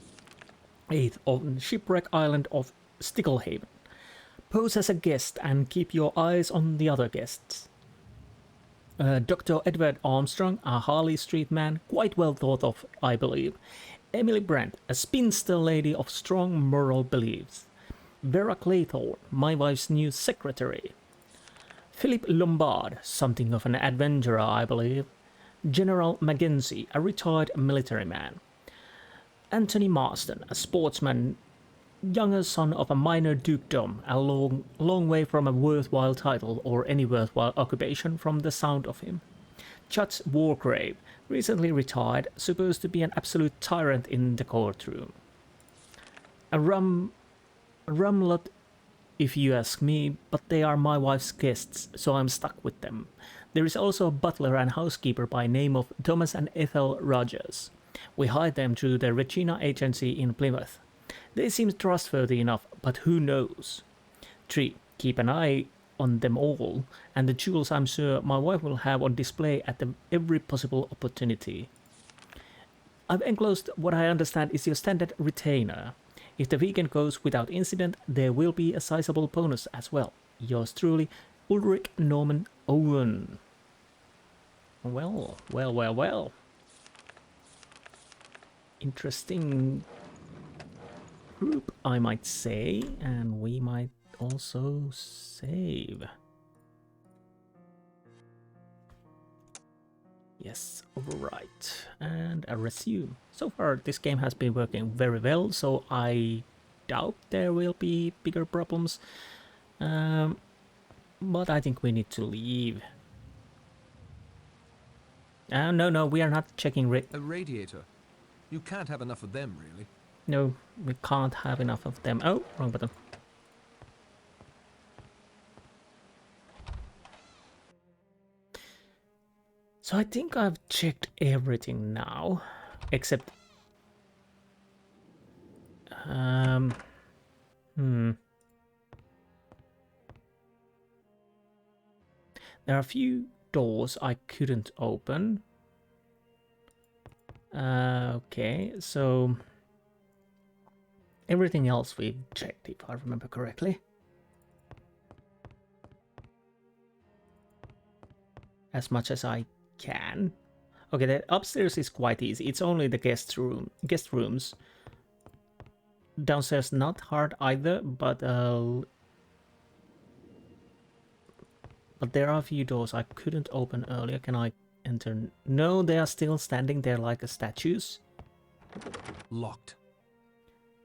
S1: 8th on Shipwreck Island of Sticklehaven. Pose as a guest and keep your eyes on the other guests. Dr. Edward Armstrong, a Harley Street man, quite well thought of, I believe. Emily Brandt, a spinster lady of strong moral beliefs. Vera Claythorne, my wife's new secretary. Philip Lombard, something of an adventurer, I believe. General Mackenzie, a retired military man. Anthony Marston, a sportsman, younger son of a minor dukedom, a long way from a worthwhile title or any worthwhile occupation from the sound of him. Judge Wargrave, recently retired, supposed to be an absolute tyrant in the courtroom. A rum lot, if you ask me, but they are my wife's guests, so I'm stuck with them. There is also a butler and housekeeper by name of Thomas and Ethel Rogers. We hired them through the Regina agency in Plymouth. They seem trustworthy enough, but who knows? 3. Keep an eye on them all, and the jewels I'm sure my wife will have on display at every possible opportunity. I've enclosed what I understand is your standard retainer. If the weekend goes without incident, there will be a sizable bonus as well. Yours truly, Ulrich Norman Owen. Well. Interesting group, I might say, and we might also save. Yes, overwrite and a resume. So far this game has been working very well, so I doubt there will be bigger problems, but I think we need to leave. No, we are not checking
S4: a radiator. You can't have enough of them, really.
S1: No, we can't have enough of them. Oh, wrong button. So I think I've checked everything now, except... There are a few doors I couldn't open. Okay, so... Everything else we've checked, if I remember correctly. As much as I can. Okay, the upstairs is quite easy. It's only the guest rooms. Downstairs not hard either, but there are a few doors I couldn't open earlier. Can I enter? No, they are still standing there like statues.
S4: Locked.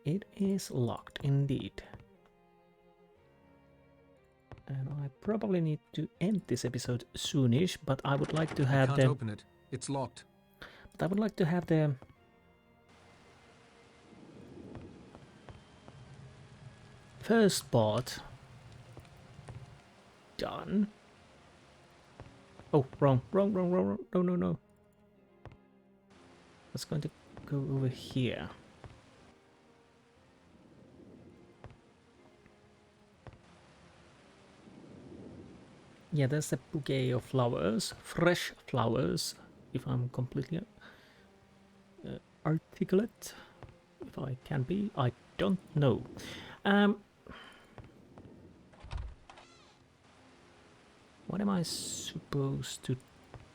S1: It is locked indeed. And I probably need to end this episode soonish, but I would like to have
S4: I can't open it. It's locked.
S1: But I would like to have the first part done. Oh, wrong. No. Let's going to go over here. Yeah, there's a bouquet of flowers, fresh flowers, if I'm completely articulate, if I can be, I don't know. What am I supposed to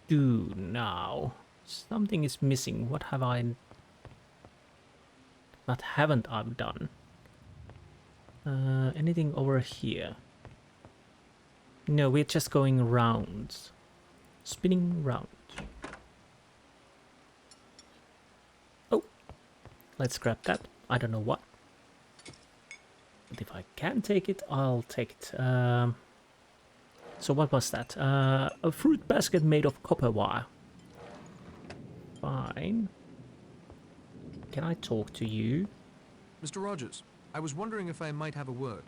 S1: do now? Something is missing. What have I... What haven't I done? Anything over here? No, we're just going rounds. Spinning round. Oh! Let's grab that. I don't know what. But if I can take it, I'll take it. So what was that? A fruit basket made of copper wire. fine. Can I talk to you?
S4: Mr. Rogers, I was wondering if I might have a word.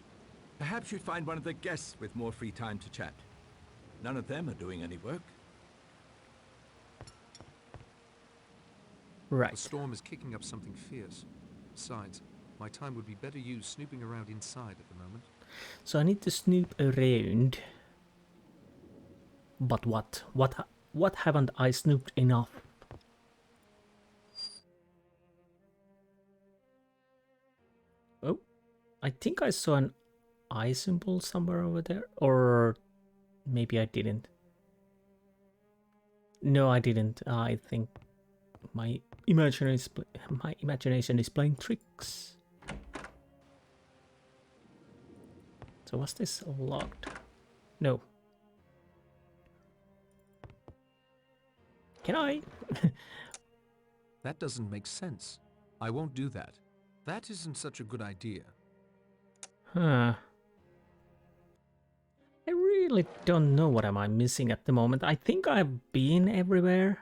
S9: Perhaps you'd find one of the guests with more free time to chat. None of them are doing any work.
S1: Right.
S4: The storm is kicking up something fierce. Besides, my time would be better used snooping around inside at the moment.
S1: So I need to snoop around. But what? What haven't I snooped enough? Oh, I think I saw an eye symbol somewhere over there, or maybe I didn't. No, I didn't. I think my imagination is playing tricks. So was this locked? No. Can I?
S4: That doesn't make sense. I won't do that. That isn't such a good idea.
S1: Huh. I really don't know what am I missing at the moment. I think I've been everywhere.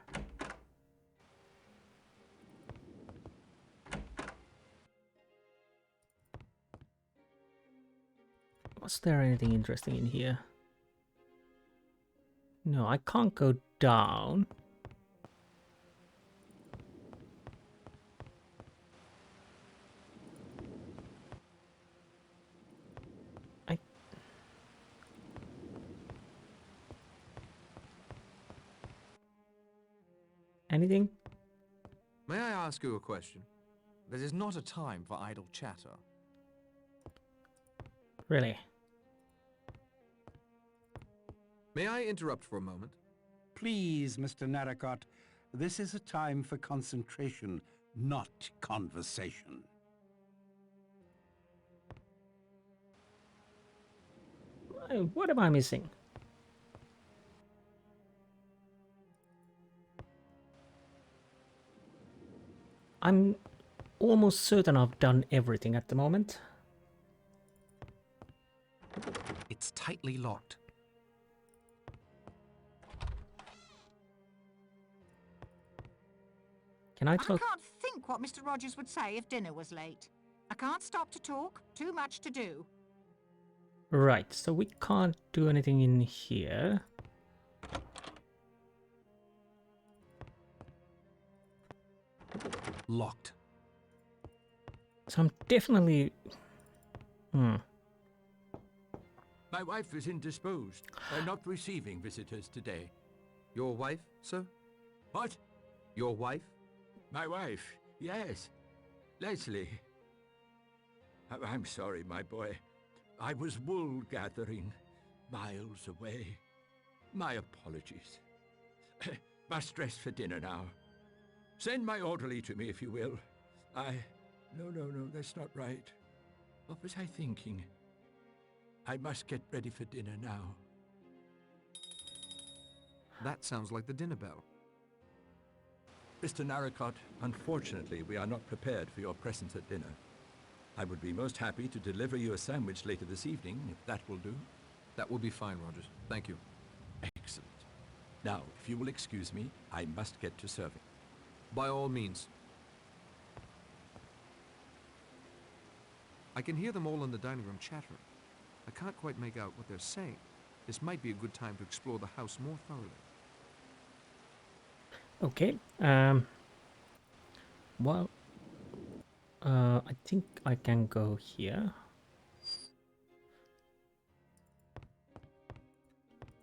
S1: Was there anything interesting in here? No, I can't go down. Anything?
S4: May I ask you a question?
S12: This is not a time for idle chatter.
S1: Really?
S4: May I interrupt for a moment?
S10: Please, Mr. Narracott, this is a time for concentration, not conversation.
S1: What am I missing? I'm almost certain I've done everything at the moment.
S4: It's tightly locked.
S1: Can I
S8: I
S1: talk?
S8: can't think what Mr. Rogers would say if dinner was late. I can't stop to talk. Too much to do.
S1: Right, so we can't do anything in here.
S4: Locked.
S1: So I'm definitely...
S9: My wife is indisposed. I'm not receiving visitors today.
S4: Your wife, sir?
S9: What?
S4: Your wife?
S9: My wife, yes. Leslie. I'm sorry, my boy. I was wool gathering, miles away. My apologies. Must dress for dinner now. Send my orderly to me, if you will. No, that's not right. What was I thinking? I must get ready for dinner now.
S4: That sounds like the dinner bell.
S9: Mr. Narracott, unfortunately, we are not prepared for your presence at dinner. I would be most happy to deliver you a sandwich later this evening, if that will do.
S4: That will be fine, Rogers. Thank you.
S9: Excellent. Now, if you will excuse me, I must get to serving.
S4: By all means. I can hear them all in the dining room chattering. I can't quite make out what they're saying. This might be a good time to explore the house more thoroughly.
S1: Okay, well, I think I can go here.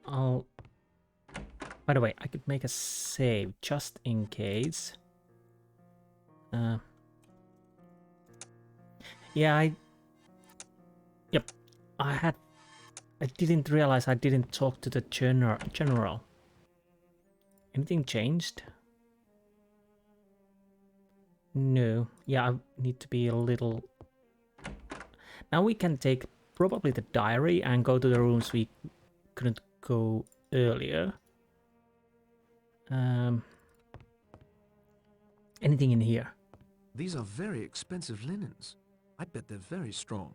S1: By the way, I could make a save just in case. Yeah, Yep, I didn't realize I didn't talk to the general. Anything changed? No. Yeah, I need to be a little... Now we can take probably the diary and go to the rooms we couldn't go earlier. Anything in here?
S4: These are very expensive linens. I bet they're very strong.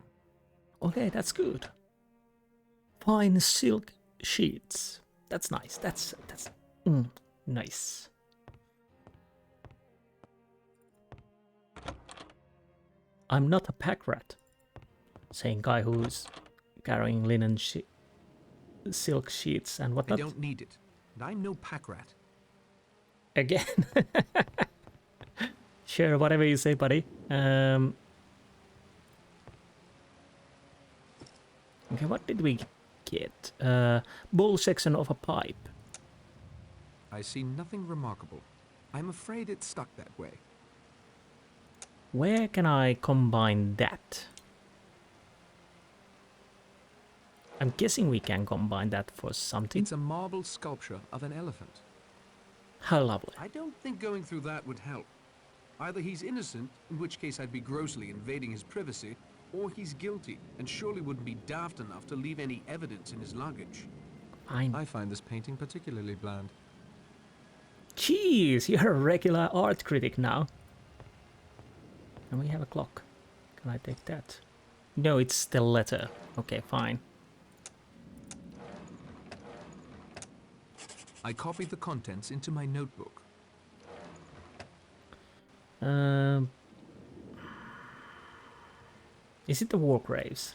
S1: Okay, that's good. Fine silk sheets. That's nice. That's nice. I'm not a pack rat. Saying guy who's carrying linen silk sheets and whatnot.
S4: I don't need it. And I'm no pack rat.
S1: Again. Sure, whatever you say, buddy. Okay, what did we get? Bull section of a pipe.
S4: I see nothing remarkable. I'm afraid it's stuck that way.
S1: Where can I combine that? I'm guessing we can combine that for something.
S4: It's a marble sculpture of an elephant.
S1: How lovely.
S4: I don't think going through that would help. Either he's innocent, in which case I'd be grossly invading his privacy, or he's guilty, and surely wouldn't be daft enough to leave any evidence in his luggage.
S1: Fine.
S12: I find this painting particularly bland.
S1: Jeez, you're a regular art critic now. And we have a clock. Can I take that? No, it's the letter. Okay, fine.
S4: I copied the contents into my notebook.
S1: Is it the war graves?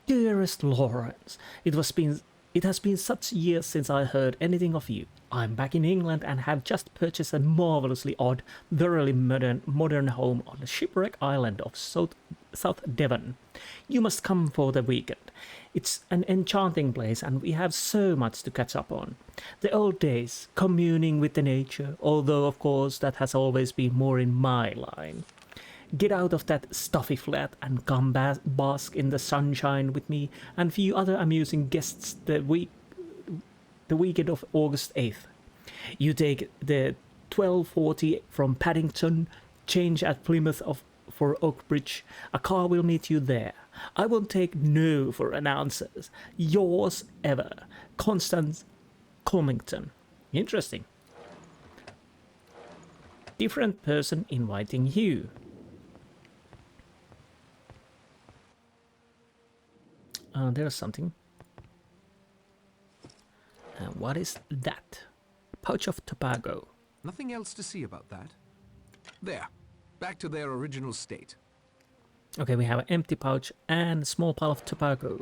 S1: Dearest Lawrence, it has been such years since I heard anything of you. I'm back in England and have just purchased a marvellously odd, thoroughly modern home on Shipwreck Island of South Devon. You must come for the weekend. It's an enchanting place and we have so much to catch up on. The old days, communing with the nature, although of course that has always been more in my line. Get out of that stuffy flat and come bask in the sunshine with me and few other amusing guests the weekend of August 8th. You take the 12:40 from Paddington, change at Plymouth for Oakbridge. A car will meet you there. I won't take no for an answer. Yours ever, Constance Comington. Interesting. Different person inviting you. There's something. What is that? Pouch of tobacco.
S4: Nothing else to see about that. There. Back to their original state.
S1: Okay, we have an empty pouch and a small pile of tobacco.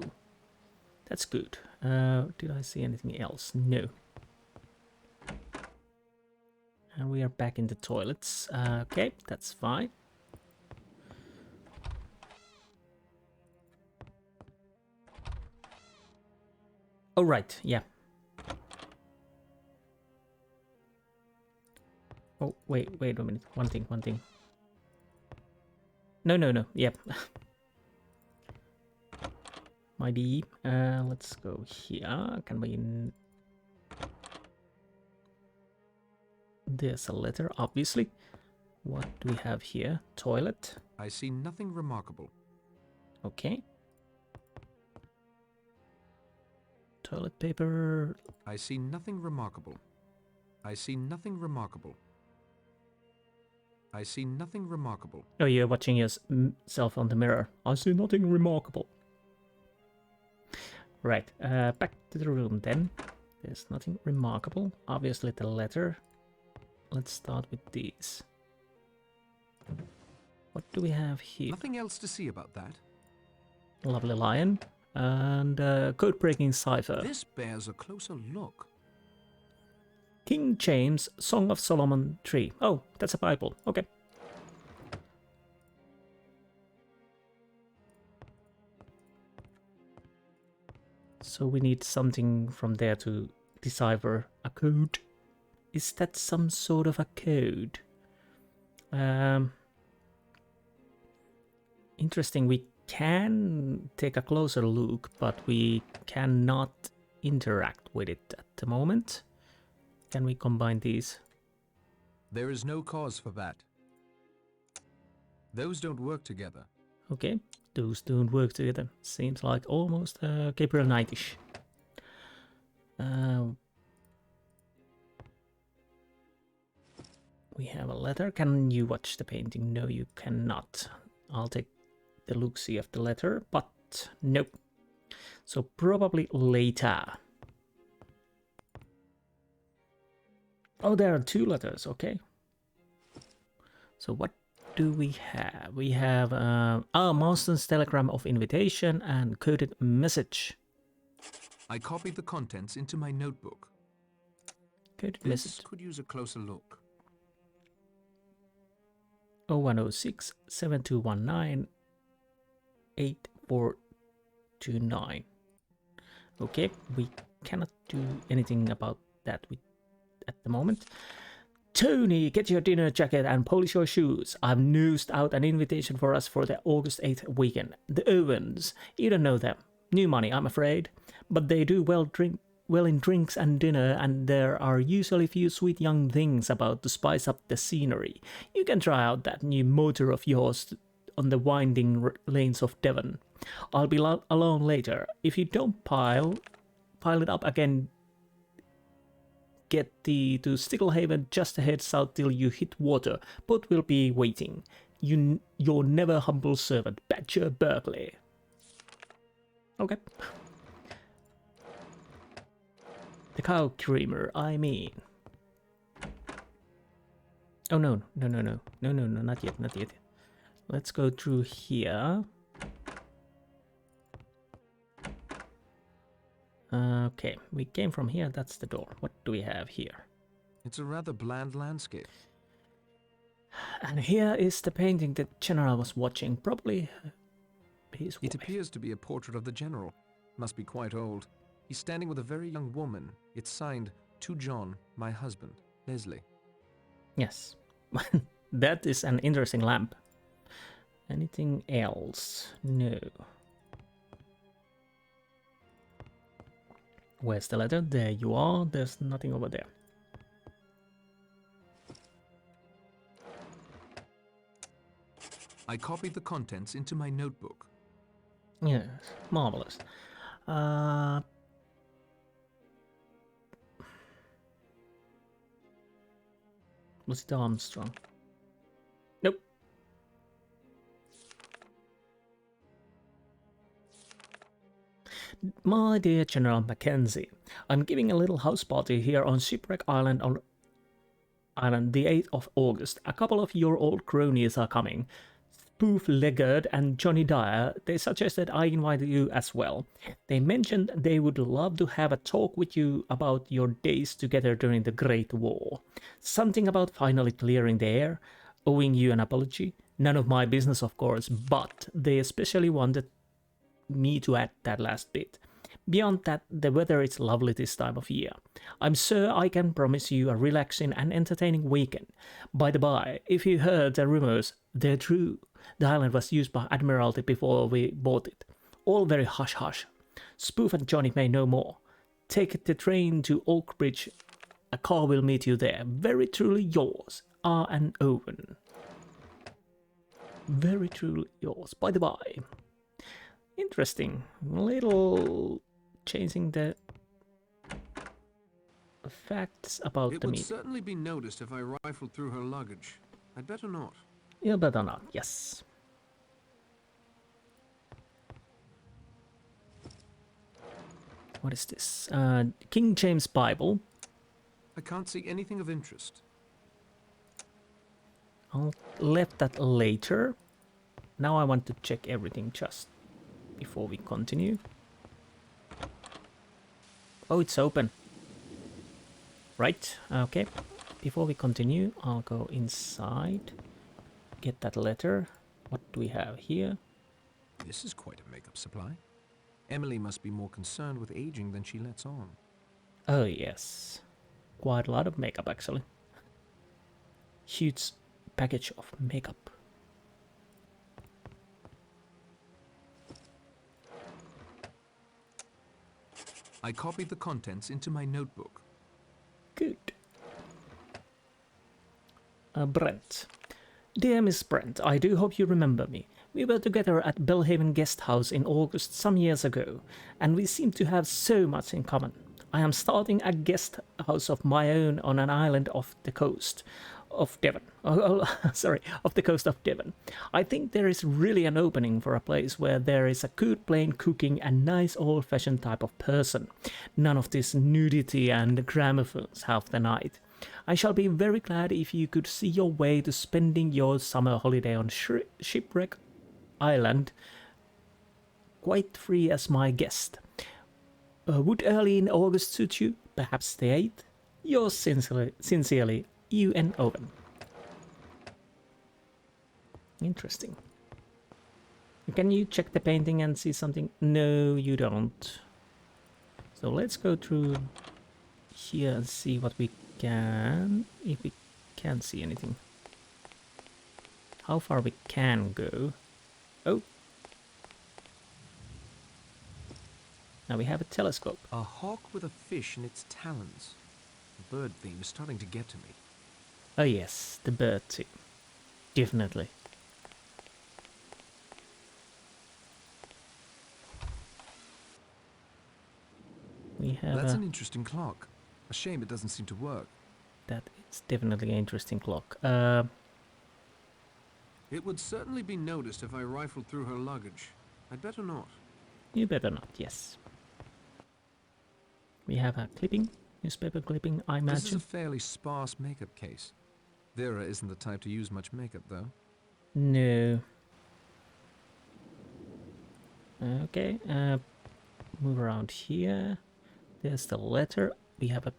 S1: That's good. Did I see anything else? No. And we are back in the toilets. Okay, that's fine. Oh, right, yeah. Oh, wait a minute. One thing. No, yep. Maybe, let's go here. Can we... There's a letter, obviously. What do we have here? Toilet.
S4: I see nothing remarkable.
S1: Okay. Toilet paper.
S4: I see nothing remarkable. I see nothing remarkable. I see nothing remarkable.
S1: Oh, you're watching yourself on the mirror. I see nothing remarkable. Right, back to the room then. There's nothing remarkable. Obviously the letter. Let's start with these. What do we have here?
S4: Nothing else to see about that.
S1: Lovely lion. And code-breaking cipher.
S4: This bears a closer look.
S1: King James, Song of Solomon 3. Oh, that's a Bible. Okay. So we need something from there to decipher a code. Is that some sort of a code? Interesting. We can take a closer look, but we cannot interact with it at the moment. Can we combine these?
S4: There is no cause for that. Those don't work together.
S1: Okay, those don't work together. Seems like almost Gabriel Knight-ish. We have a letter. Can you watch the painting? No, you cannot. I'll take the look-see of the letter, but nope. So probably later. Oh, there are two letters, okay. So what do we have? We have Marston's telegram of invitation and coded message.
S4: I copied the contents into my notebook.
S1: Coded
S4: This
S1: message.
S4: could use a closer look.
S1: 0106 7219 8429. Okay, we cannot do anything about that at the moment. Tony, get your dinner jacket and polish your shoes. I've nosed out an invitation for us for the August 8th weekend. The Owens. You don't know them. New money, I'm afraid. But they do well in drinks and dinner, and there are usually few sweet young things about to spice up the scenery. You can try out that new motor of yours on the winding lanes of Devon. I'll be alone later. If you don't pile it up again, get to Sticklehaven just ahead south till you hit water. Boat will be waiting. Your never humble servant, Badger Berkeley. Okay. The cow creamer, I mean. Oh no, not yet. Let's go through here. Okay, we came from here, that's the door. What do we have here?
S4: It's a rather bland landscape.
S1: And here is the painting the general was watching, probably his wife.
S4: It appears to be a portrait of the general. Must be quite old. He's standing with a very young woman. It's signed, "To John, my husband, Leslie."
S1: Yes. That is an interesting lamp. Anything else? No. Where's the letter? There you are. There's nothing over there.
S4: I copied the contents into my notebook.
S1: Yes, marvelous. Was it Armstrong? Nope. My dear General Mackenzie, I'm giving a little house party here on Shipwreck Island on the 8th of August. A couple of your old cronies are coming. Spoof Leggard and Johnny Dyer. They suggested I invite you as well. They mentioned they would love to have a talk with you about your days together during the Great War. Something about finally clearing the air, owing you an apology. None of my business, of course, but they especially wanted me to add that last bit. Beyond that, the weather is lovely this time of year. I'm sure I can promise you a relaxing and entertaining weekend. By the by, if you heard the rumors, they're true. The island was used by Admiralty before we bought it. All very hush-hush. Spoof and Johnny may know more. Take the train to Oakbridge. A car will meet you there. Very truly yours, R. and Owen. Very truly yours. By the by. Interesting. Little changing the facts about
S4: it
S1: the
S4: would
S1: meeting.
S4: certainly be noticed if I rifled through her luggage. I'd better not.
S1: You better not, yes. What is this? King James Bible.
S4: I can't see anything of interest.
S1: I'll let that later. Now I want to check everything just before we continue. Oh, it's open. Right, okay. Before we continue, I'll go inside. Get that letter. What do we have here?
S4: This is quite a makeup supply. Emily must be more concerned with aging than she lets on.
S1: Oh, yes. Quite a lot of makeup, actually. Huge package of makeup.
S4: I copied the contents into my notebook.
S1: Good. Brent. Dear Miss Brent, I do hope you remember me. We were together at Belhaven Guest House in August some years ago, and we seem to have so much in common. I am starting a guest house of my own on an island off the coast. of Devon. Sorry, of the coast of Devon. I think there is really an opening for a place where there is a good plain cooking and nice old-fashioned type of person. None of this nudity and gramophones half the night. I shall be very glad if you could see your way to spending your summer holiday on Shipwreck Island quite free as my guest. Would early in August suit you? Perhaps the 8th? Yours sincerely, U.N. Owen. Interesting. Can you check the painting and see something? No, you don't. So let's go through here and see what we can, if we can see anything. How far we can go. Oh. Now we have a telescope.
S4: A hawk with a fish in its talons. The bird theme is starting to get to me.
S1: Oh yes, the bird theme. Definitely. We have
S4: That's an interesting clock. A shame it doesn't seem to work.
S1: That is definitely an interesting clock.
S4: It would certainly be noticed if I rifled through her luggage. I'd better not.
S1: You better not, yes. We have a clipping, newspaper clipping, I imagine.
S4: This is a fairly sparse makeup case. Vera isn't the type to use much makeup, though.
S1: No. Okay, move around here. There's the letter. We have a...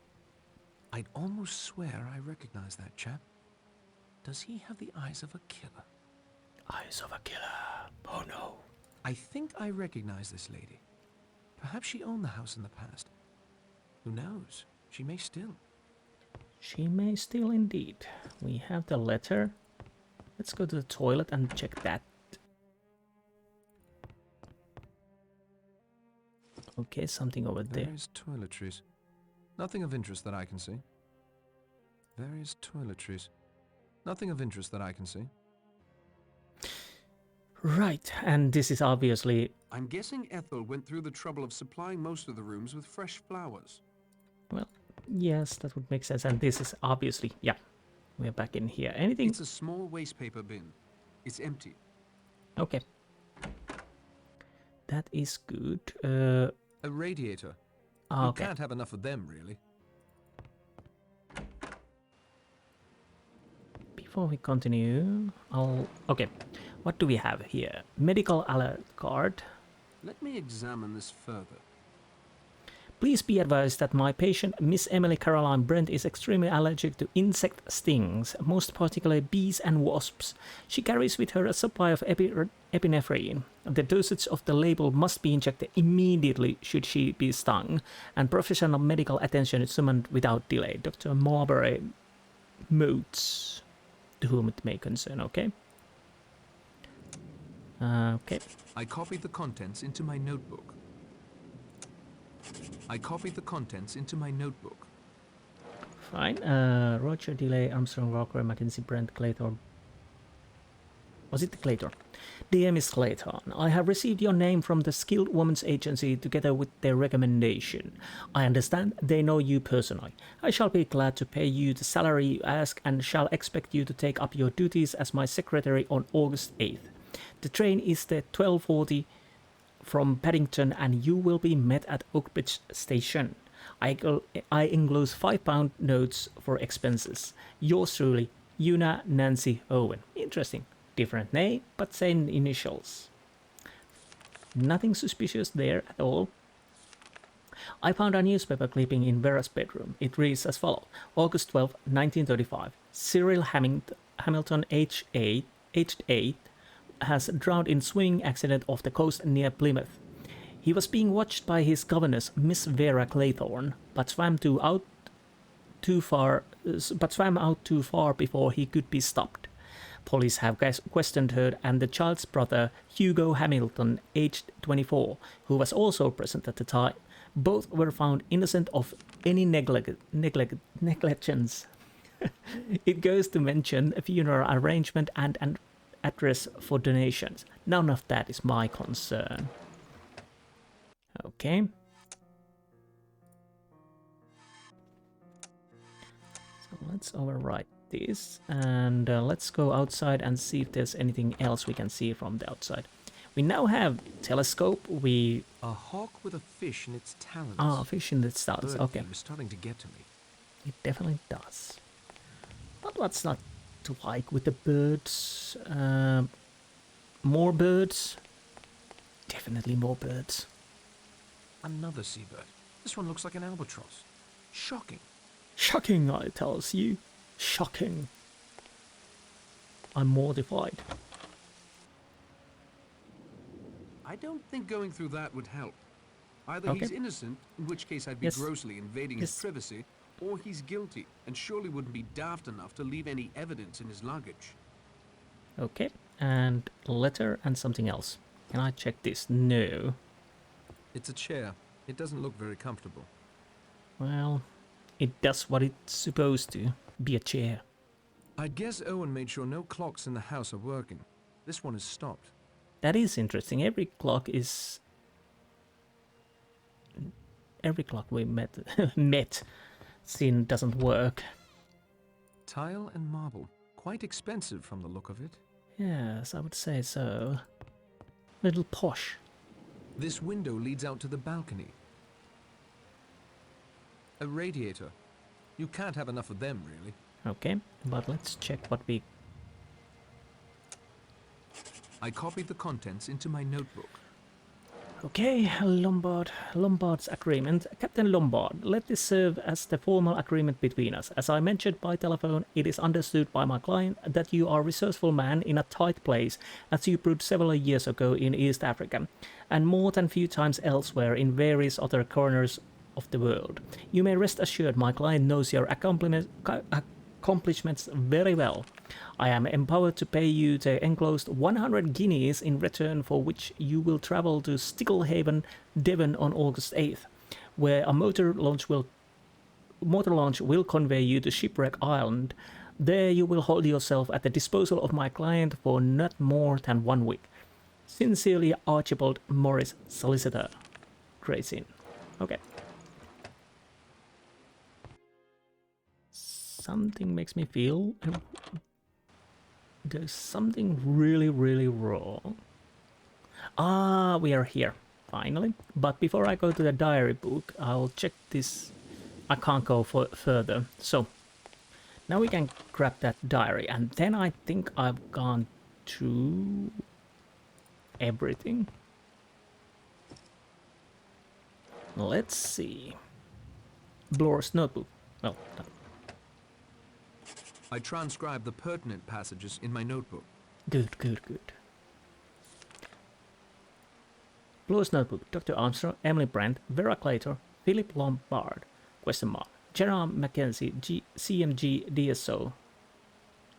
S4: I'd almost swear I recognize that chap. Does he have the eyes of a killer?
S1: Eyes of a killer. Oh no.
S4: I think I recognize this lady. Perhaps she owned the house in the past. Who knows? She may still.
S1: She may still indeed. We have the letter. Let's go to the toilet and check that. Okay, something over there.
S4: Various toiletries. Nothing of interest that I can see. Various toiletries. Nothing of interest that I can see.
S1: Right, and this is obviously...
S4: I'm guessing Ethel went through the trouble of supplying most of the rooms with fresh flowers.
S1: Well, yes, that would make sense. And this is obviously... Yeah, we're back in here. Anything...
S4: It's a small waste paper bin. It's empty.
S1: Okay. That is good.
S4: A radiator.
S1: Okay.
S4: You can't have enough of them, really.
S1: Before we continue, Okay, what do we have here? Medical alert card.
S4: Let me examine this further.
S1: Please be advised that my patient, Miss Emily Caroline Brent, is extremely allergic to insect stings, most particularly bees and wasps. She carries with her a supply of epinephrine. The dosage of the label must be injected immediately should she be stung, and professional medical attention is summoned without delay. Dr. Marbury Motes, to whom it may concern, okay? Okay.
S4: I copied the contents into my notebook.
S1: Fine. Roger, Delay, Armstrong, Walker, Mackenzie, Brent, Clayton. Was it the Clayton? Dear Miss Clayton, I have received your name from the Skilled Women's Agency together with their recommendation. I understand they know you personally. I shall be glad to pay you the salary you ask and shall expect you to take up your duties as my secretary on August 8th. The train is the 12:40 from Paddington and you will be met at Oakbridge Station. I enclose £5 notes for expenses. Yours truly, Una Nancy Owen. Interesting. Different name, but same initials. Nothing suspicious there at all. I found a newspaper clipping in Vera's bedroom. It reads as follows. August 12, 1935. Cyril Hamilton, aged 8, has drowned in swimming accident off the coast near Plymouth. He was being watched by his governess, Miss Vera Claythorne, but swam out too far before he could be stopped. Police have questioned her and the child's brother, Hugo Hamilton, aged 24, who was also present at the time. Both were found innocent of any negligence. It goes to mention a funeral arrangement and an address for donations. None of that is my concern. Okay. So Let's overwrite this and let's go outside and see if there's anything else we can see from the outside. We now have telescope.
S4: A hawk with a fish in its talons.
S1: Ah, fish in its talons.
S4: Bird
S1: Okay,
S4: theme is starting to get to me.
S1: it definitely does. But what's not to like with the birds? More birds. Definitely more birds.
S4: Another seabird. This one looks like an albatross. Shocking.
S1: Shocking, I tells you. Shocking. I'm mortified.
S4: I don't think going through that would help. Either
S1: Okay.
S4: he's innocent, in which case I'd be
S1: Yes.
S4: grossly invading his
S1: Yes.
S4: privacy, or he's guilty, and surely wouldn't be daft enough to leave any evidence in his luggage.
S1: Okay, and letter and something else. Can I check this? No.
S4: It's a chair. It doesn't look very comfortable.
S1: Well, it does what it's supposed to. Be a chair.
S4: I guess Owen made sure no clocks in the house are working. This one is stopped.
S1: That is interesting. Every clock we met seen doesn't work.
S4: Tile and marble. Quite expensive from the look of it.
S1: Yes, I would say so. Little posh.
S4: This window leads out to the balcony. A radiator. You can't have enough of them, really.
S1: Okay, but let's check what we...
S4: I copied the contents into my notebook.
S1: Okay, Lombard's agreement. Captain Lombard, let this serve as the formal agreement between us. As I mentioned by telephone, it is understood by my client that you are a resourceful man in a tight place, as you proved several years ago in East Africa, and more than few times elsewhere in various other corners of the world. You may rest assured my client knows your accomplishments very well. I am empowered to pay you the enclosed 100 guineas in return, for which you will travel to Sticklehaven, Devon on August 8th, where a motor launch will convey you to Shipwreck Island. There you will hold yourself at the disposal of my client for not more than 1 week. Sincerely, Archibald Morris, Solicitor. Grayson. Okay. Something makes me feel there's something really, really wrong. Ah, we are here, finally. But before I go to the diary book, I'll check this. I can't go further. So, now we can grab that diary. And then I think I've gone through everything. Let's see. Blor's notebook. Well,
S4: I transcribed the pertinent passages in my notebook.
S1: Good, good, good. Blor's notebook. Dr. Armstrong, Emily Brand, Vera Claytor, Philip Lombard, question mark. Jerome Mackenzie, CMG DSO.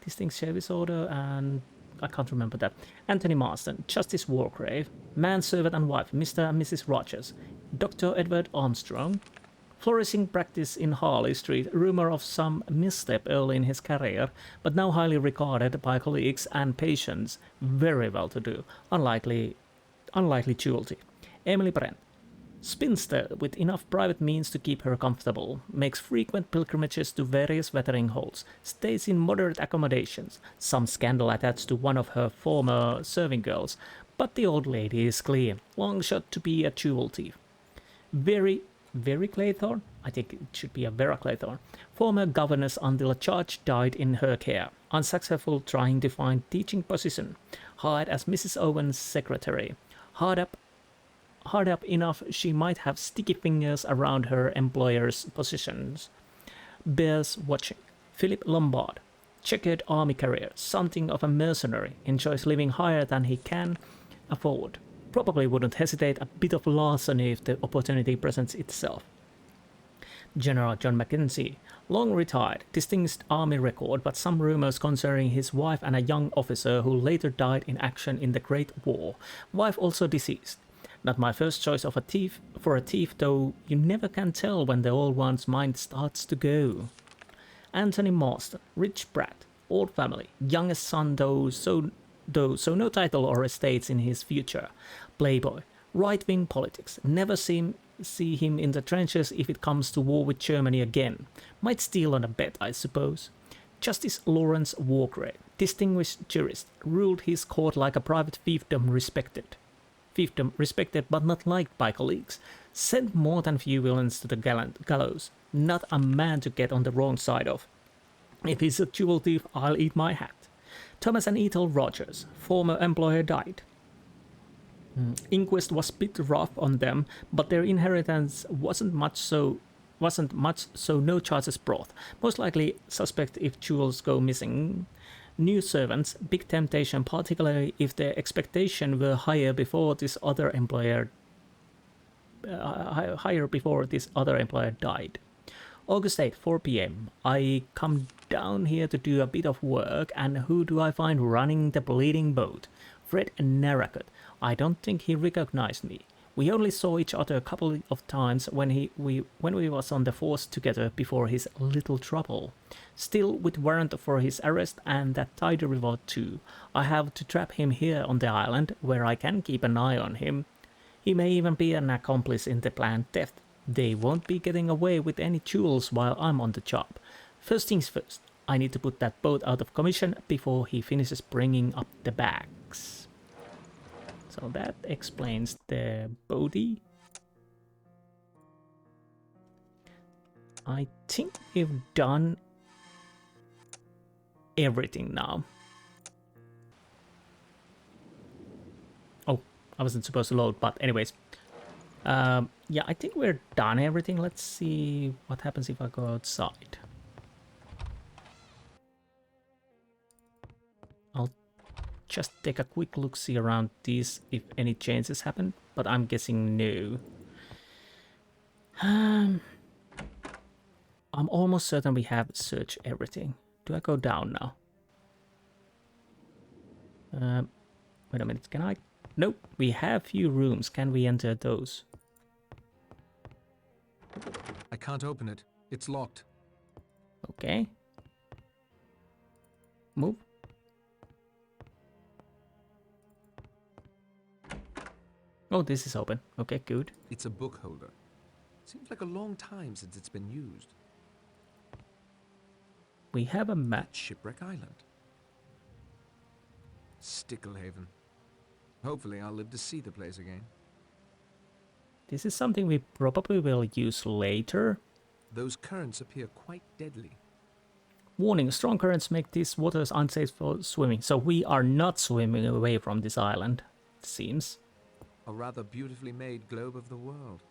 S1: Distinct service order, and I can't remember that. Anthony Marston, Justice Wargrave, manservant and wife, Mr. and Mrs. Rogers. Dr. Edward Armstrong, flourishing practice in Harley Street, rumor of some misstep early in his career, but now highly regarded by colleagues and patients, very well to do, unlikely duality. Emily Brent, spinster with enough private means to keep her comfortable, makes frequent pilgrimages to various weathering holes, stays in moderate accommodations, some scandal attached to one of her former serving girls, but the old lady is clean, long shot to be a jewel thief. Very Claythorne? I think it should be a Vera Claythorne. Former governess until a judge died in her care. Unsuccessful trying to find teaching position. Hired as Mrs. Owen's secretary. Hard up enough she might have sticky fingers around her employer's positions. Bears watching. Philip Lombard. Checkered army career. Something of a mercenary. Enjoys living higher than he can afford. Probably wouldn't hesitate a bit of larceny if the opportunity presents itself. General John Mackenzie, long retired, distinguished army record, but some rumors concerning his wife and a young officer who later died in action in the Great War. Wife also deceased. Not my first choice of a thief, though you never can tell when the old one's mind starts to go. Anthony Marston, rich brat, old family, youngest son so no title or estates in his future. Playboy, right-wing politics, never seem see him in the trenches if it comes to war with Germany again. Might steal on a bet, I suppose. Justice Lawrence Walker, distinguished jurist, ruled his court like a private fiefdom respected but not liked by colleagues, sent more than few villains to the gallows, not a man to get on the wrong side of. If he's a jewel thief, I'll eat my hat. Thomas and Ethel Rogers, former employer, died. Inquest was a bit rough on them, but their inheritance wasn't much, so no charges brought. Most likely suspect if jewels go missing. New servants, big temptation, particularly if their expectation were higher before this other employer died. August 8, 4 p.m. I come down here to do a bit of work, and who do I find running the bleeding boat? Fred Narracott. I don't think he recognized me. We only saw each other a couple of times when we was on the force together before his little trouble. Still with warrant for his arrest and that tidy reward too. I have to trap him here on the island where I can keep an eye on him. He may even be an accomplice in the planned theft. They won't be getting away with any jewels while I'm on the job. First things first, I need to put that boat out of commission before he finishes bringing up the bags. So that explains the body. I think we've done everything now. Oh, I wasn't supposed to load, but anyways. Yeah, I think we're done everything. Let's see what happens if I go outside. I'll just take a quick look-see around these if any changes happen, but I'm guessing no. I'm almost certain we have searched everything. Do I go down now? Wait a minute, can I? Nope, we have few rooms. Can we enter those?
S4: I can't open it. It's locked.
S1: Okay. Move. Oh, this is open. Okay, good.
S4: It's a book holder. Seems like a long time since it's been used.
S1: We have a map.
S4: Shipwreck Island. Sticklehaven. Hopefully I'll live to see the place again.
S1: This is something we probably will use later.
S4: Those currents appear quite deadly.
S1: Warning, strong currents make these waters unsafe for swimming. So we are not swimming away from this island, it seems.
S4: A rather beautifully made globe of the world.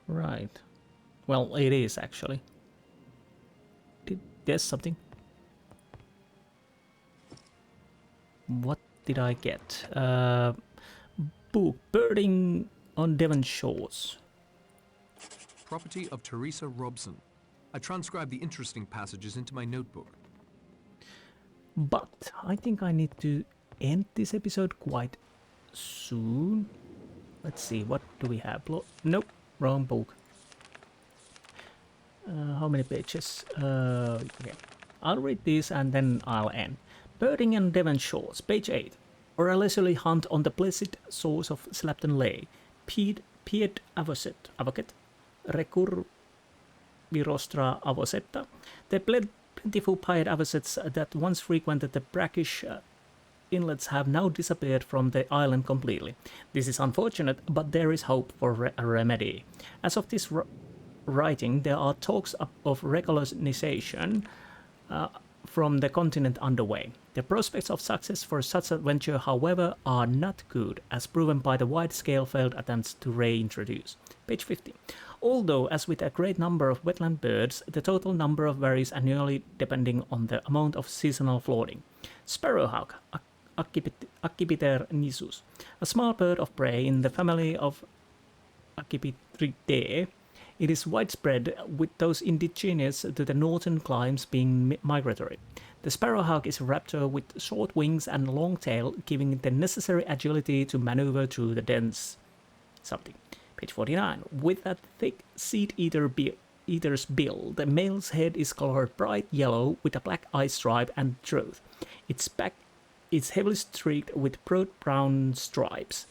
S1: Right. Well, it is actually. There's something. What did I get? Book, Birding on Devon Shores.
S4: Property of Teresa Robson. I transcribed the interesting passages into my notebook.
S1: But I think I need to end this episode quite soon. Let's see, what do we have? Nope, wrong book. How many pages? Okay. I'll read this and then I'll end. Birding on Devon Shores, page 8. Or a leisurely hunt on the placid shores of Slapton Lay. Pied Avocat, Recur Virostra Avosetta. The plentiful pied avocets that once frequented the brackish inlets have now disappeared from the island completely. This is unfortunate, but there is hope for a remedy. As of this writing, there are talks of recolonization from the continent underway. The prospects of success for such a venture, however, are not good, as proven by the wide-scale failed attempts to reintroduce. Page 50. Although, as with a great number of wetland birds, the total number varies annually depending on the amount of seasonal flooding. Sparrowhawk, Accipiter nisus, a small bird of prey in the family of Accipitridae. It is widespread, with those indigenous to the northern climes being migratory. The sparrowhawk is a raptor with short wings and long tail, giving it the necessary agility to maneuver through the dense something. Page 49. With a thick seed-eater's bill, the male's head is colored bright yellow with a black eye stripe and throat. Its back is heavily streaked with broad brown stripes.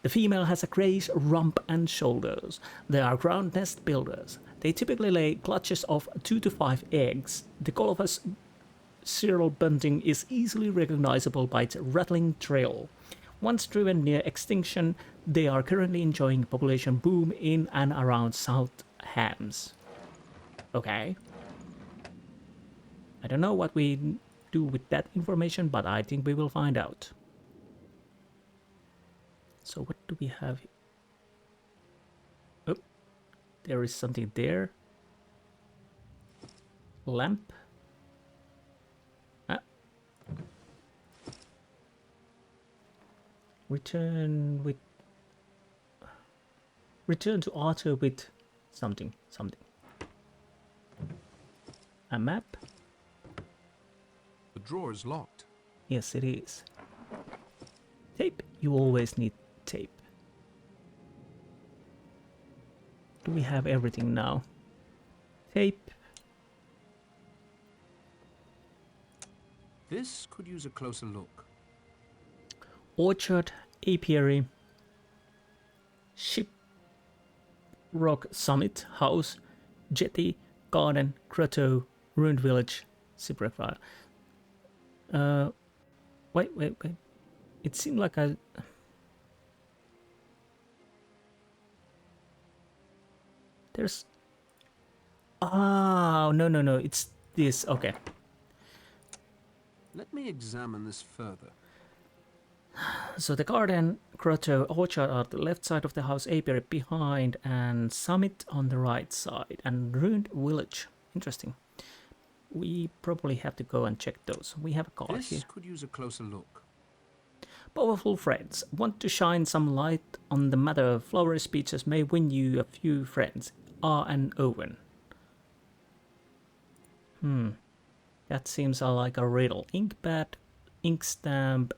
S1: The female has a grayish rump and shoulders. They are ground nest builders. They typically lay clutches of 2 to 5 eggs. The colobus serial bunting is easily recognizable by its rattling trill. Once driven near extinction, they are currently enjoying population boom in and around South Hams. Okay. I don't know what we do with that information, but I think we will find out. So what do we have? Oh, there is something there. Lamp. Return to Arthur with something. A map?
S4: The drawer is locked.
S1: Yes, it is. Tape. You always need tape. Do we have everything now? Tape.
S4: This could use a closer look.
S1: Orchard, apiary, Shipwreck Summit, house, jetty, garden, grotto, ruined village, Shipwreck Island. Wait. It seemed like there's... Oh, no, it's this, okay.
S4: Let me examine this further.
S1: So the garden, grotto, orchard are the left side of the house, apiary behind, and summit on the right side, and ruined village. Interesting. We probably have to go and check those. We have a card
S4: This
S1: here.
S4: could use a closer look.
S1: Powerful friends. Want to shine some light on the matter? Flowery speeches may win you a few friends. R and Owen. That seems like a riddle. Ink pad, ink stamp,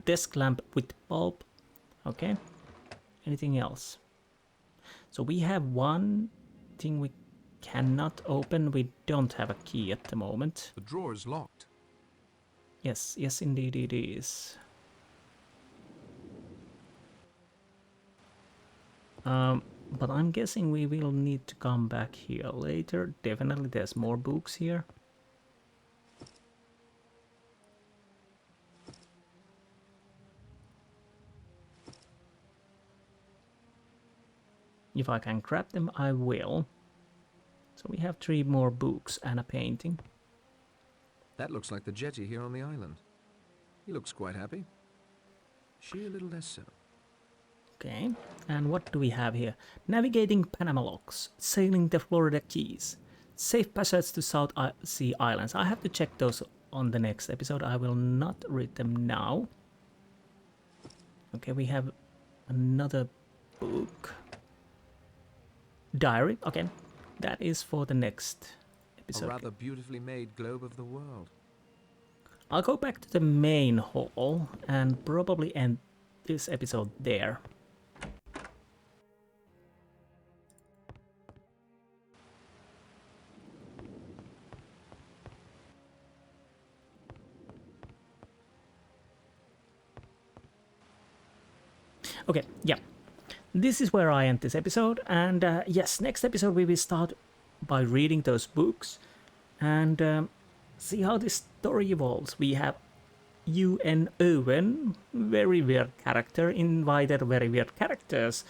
S1: desk lamp with bulb. Okay. Anything else? So we have one thing we cannot open. We don't have a key at the moment.
S4: The drawer is locked.
S1: Yes, indeed it is. But I'm guessing we will need to come back here later. Definitely there's more books here. If I can grab them, I will. So we have 3 more books and a painting.
S4: That looks like the jetty here on the island. He looks quite happy. She a little less so.
S1: Okay, and what do we have here? Navigating Panama Locks, sailing the Florida Keys, safe passage to South Sea Islands. I have to check those on the next episode. I will not read them now. Okay, we have another book. Diary, okay. That is for the next episode.
S4: A rather beautifully made globe of the world.
S1: I'll go back to the main hall and probably end this episode there. Okay, yeah. This is where I end this episode, and yes, next episode we will start by reading those books and see how this story evolves. We have you and Owen, very weird character, invited very weird characters.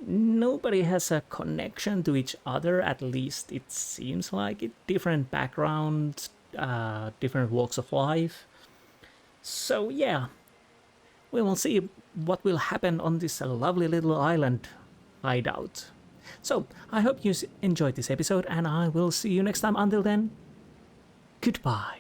S1: Nobody has a connection to each other, at least it seems like it. Different backgrounds, different walks of life. So yeah, we will see what will happen on this lovely little island hideout. So, I hope you enjoyed this episode, and I will see you next time. Until then, goodbye.